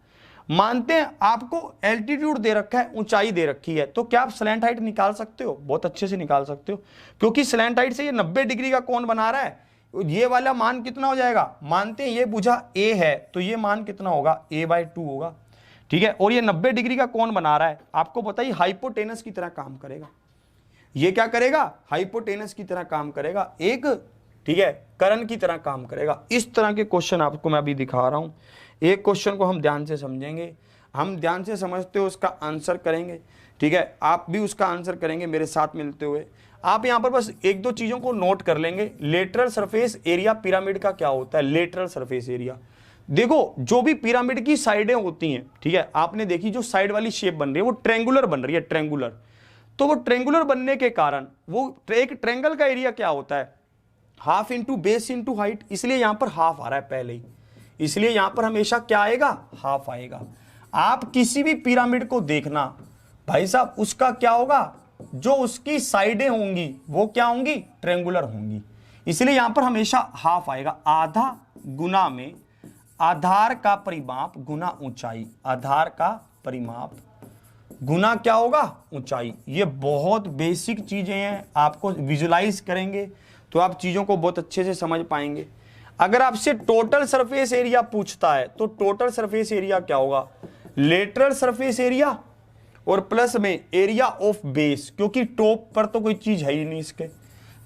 Speaker 1: मानते हैं आपको एल्टीट्यूड दे रखा है, ऊंचाई दे रखी है, तो क्या आप स्लैंट हाइट निकाल सकते हो, बहुत अच्छे से निकाल सकते हो, क्योंकि स्लैंट हाइट से ये 90 डिग्री का कोण बना रहा है। ये वाला मान कितना हो जाएगा, मानते हैं ये भुजा ए है, तो ये मान कितना होगा, a/2 होगा, ठीक है। और ये 90 डिग्री का कोण बना रहा है, आपको पता ही हाइपोटेनस की तरह काम करेगा। ये क्या करेगा, हाइपोटेनस की तरह काम करेगा, एक, ठीक है, कर्ण की तरह काम करेगा। इस तरह के क्वेश्चन आपको मैं अभी दिखा रहा हूं। एक क्वेश्चन को हम ध्यान से समझेंगे, हम ध्यान से समझते हो उसका आंसर करेंगे, ठीक है। आप भी उसका आंसर करेंगे मेरे साथ मिलते हुए। आप यहां पर बस 1-2 चीजों को नोट कर लेंगे। लेटरल सरफेस एरिया पिरामिड का क्या होता है, लेटरल सरफेस एरिया। देखो जो भी पिरामिड की साइडें होती हैं, ठीक है, आपने देखी जो साइड वाली शेप बन रही है वो ट्रेंगुलर बन रही है, ट्रेंगुलर। तो वो ट्रेंगुलर बनने के कारण वो एक ट्रेंगल का एरिया क्या होता है, half into base into height, इसलिए यहां पर हाफ आ रहा है पहले ही, इसलिए यहां पर हमेशा क्या आएगा, हाफ आएगा। आप किसी भी पिरामिड को देखना भाई साहब, उसका क्या होगा, जो उसकी साइडें होंगी वो क्या होंगी, ट्रेंगुलर होंगी, इसलिए यहां पर हमेशा हाफ आएगा। आधा गुना में आधार का परिमाप गुना ऊंचाई, आधार का परिमाप गुना क्या होगा, ऊंचाई। ये बहुत बेसिक चीजें हैं, आपको विजुलाइज करेंगे तो आप चीजों को बहुत अच्छे से समझ पाएंगे। अगर आपसे टोटल सरफेस एरिया पूछता है तो टोटल सरफेस एरिया क्या होगा, लेटरल सरफेस एरिया और प्लस में एरिया ऑफ बेस, क्योंकि टॉप पर तो कोई चीज है ही नहीं, इसके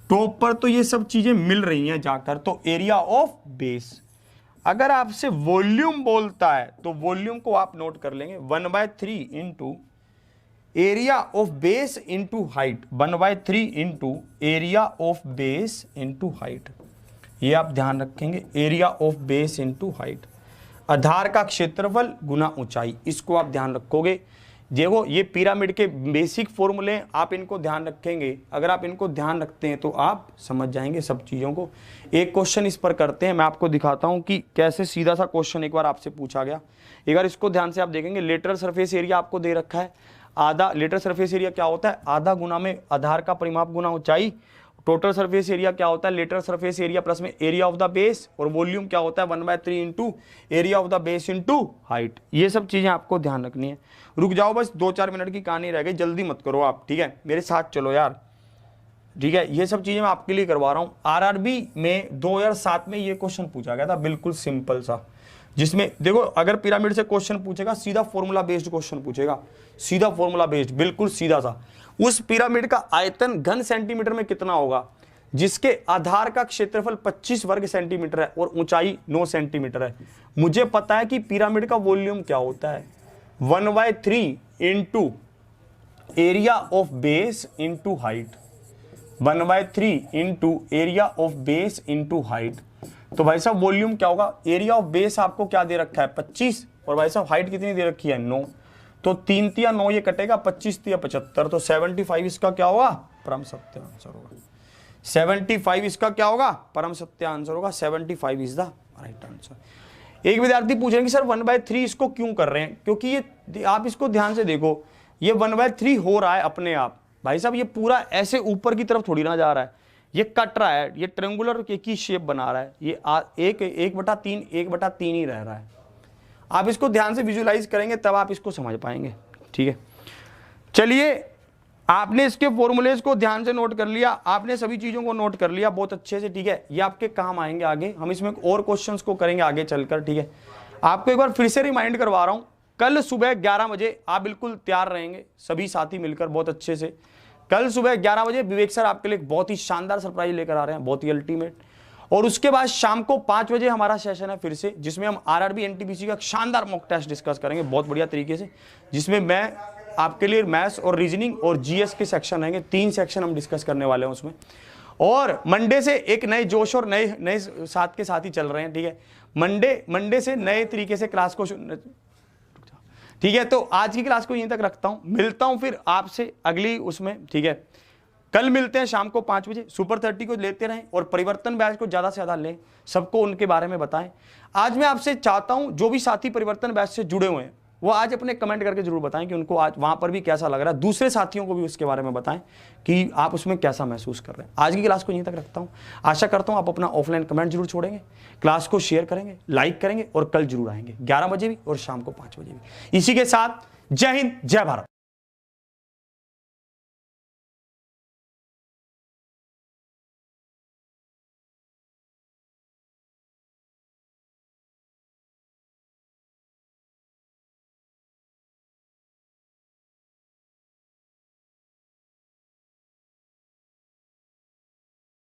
Speaker 1: टॉप पर तो ये सब चीजें मिल रही हैं जाकर, तो एरिया ऑफ बेस। अगर आपसे वॉल्यूम बोलता है तो वॉल्यूम को आप नोट कर लेंगे 1/3 into area of base into height, 1/3 into area of base into height, ये आप ध्यान रखेंगे, area of base into height. आधार का क्षेत्रफल गुना ऊंचाई, इसको आप ध्यान रखोगे। देखो ये पिरामिड के बेसिक फॉर्मूले, आप इनको ध्यान रखेंगे। अगर आप इनको ध्यान रखते हैं तो आप समझ जाएंगे सब चीज़ों को। एक क्वेश्चन इस पर करते हैं, मैं आपको दिखाता हूं कि कैसे सीधा सा क्वेश्चन एक बार आपसे पूछा गया। एक बार इसको ध्यान से आप देखेंगे, लेटरल सरफेस एरिया आपको दे रखा है आधा। लेटरल सरफेस एरिया क्या होता है? आधा गुना में आधार का परिमाप गुना ऊंचाई। टोटल सरफेस एरिया क्या होता है? लेटरल सरफेस एरिया प्लस में एरिया ऑफ द बेस। और वॉल्यूम क्या होता है? 1/3 into area of the base into height. ये सब चीजें आपको ध्यान रखनी है। रुक जाओ, बस 2-4 मिनट की कहानी रह गई, जल्दी मत करो आप, ठीक है? मेरे साथ चलो यार, ठीक है? ये सब चीजें मैं आपके लिए करवा रहा हूँ। आरआरबी में 2007 में ये क्वेश्चन पूछा गया था, बिल्कुल सिंपल सा, जिसमें देखो अगर पिरामिड से क्वेश्चन पूछेगा सीधा फॉर्मूला बेस्ड क्वेश्चन पूछेगा, सीधा फॉर्मूला बेस्ड, बिल्कुल सीधा सा। उस पिरामिड का आयतन घन सेंटीमीटर में कितना होगा, जिसके आधार का क्षेत्रफल 25 वर्ग सेंटीमीटर है और ऊंचाई 9 सेंटीमीटर है। मुझे पता है कि पिरामिड का वॉल्यूम क्या होता है, 1/3 into area of base into height, 1/3 into area of base into height. तो भाई साहब वॉल्यूम क्या होगा? एरिया ऑफ बेस आपको क्या दे रखा है? 25, और भाई साहब हाइट कितनी दे रखी है? 9। तो 3 या 9 ये कटेगा, 25 या 75, तो 75 इसका क्या होगा? परम सत्य आंसर होगा। 75 इसका क्या होगा? परम सत्य आंसर होगा। 75 इज द राइट आंसर। एक विद्यार्थी पूछ रहे हैं कि सर 1/3 इसको क्यों कर रहे हैं? क्योंकि ये आप इसको ध्यान से देखो, ये 1/3 हो रहा है अपने आप। भाई साहब ये पूरा ऐसे ऊपर की तरफ थोड़ी ना जा रहा है, ये कट रहा है, ये ट्रायंगुलर की शेप बना रहा है, ये 1/3 ही रह रहा है। आप इसको ध्यान से विजुलाइज करेंगे तब आप इसको समझ पाएंगे, ठीक है? चलिए, आपने इसके फॉर्मूलेज को ध्यान से नोट कर लिया, आपने सभी चीजों को नोट कर लिया बहुत अच्छे से, ठीक है? ये आपके काम आएंगे आगे, हम इसमें और क्वेश्चंस को करेंगे आगे चलकर, ठीक है? आपको एक बार फिर से रिमाइंड करवा रहा हूं, कल सुबह 11 बजे आप बिल्कुल तैयार रहेंगे, सभी साथी मिलकर बहुत अच्छे से। कल सुबह 11 बजे विवेक सर आपके लिए बहुत ही शानदार सरप्राइज लेकर आ रहे हैं, बहुत ही अल्टीमेट। और उसके बाद शाम को 5 बजे हमारा सेशन है फिर से, जिसमें हम आरआरबी एनटीपीसी का शानदार मॉक टेस्ट डिस्कस करेंगे बहुत बढ़िया तरीके से, जिसमें मैं आपके लिए मैथ्स और रीजनिंग और जीएस के सेक्शन रहेंगे, 3 सेक्शन हम डिस्कस करने वाले हैं उसमें। और मंडे से एक नए जोश और नए साथ के साथ ही चल रहे हैं, ठीक है? मंडे से नए तरीके से क्लास को, ठीक है? तो आज की क्लास को यहीं तक रखता हूं, मिलता हूं फिर आपसे अगली उसमें, ठीक है? कल मिलते हैं शाम को 5 बजे। सुपर 30 को लेते रहें और परिवर्तन बैच को ज्यादा से ज्यादा लें, सबको उनके बारे में बताएं। आज मैं आपसे चाहता हूं जो भी साथी परिवर्तन बैच से जुड़े हुए हैं वो आज अपने कमेंट करके जरूर बताएं कि उनको आज वहां पर भी कैसा लग रहा है, दूसरे साथियों को भी उसके बारे में बताएं कि आप उसमें कैसा महसूस कर रहे हैं। आज की क्लास को यहीं तक रखता हूं, आशा करता हूं आप अपना ऑफलाइन कमेंट जरूर छोड़ेंगे, क्लास को शेयर करेंगे, लाइक करेंगे और कल जरूर आएंगे 11 बजे भी और शाम को 5 बजे भी। इसी के साथ जय हिंद, जय भारत।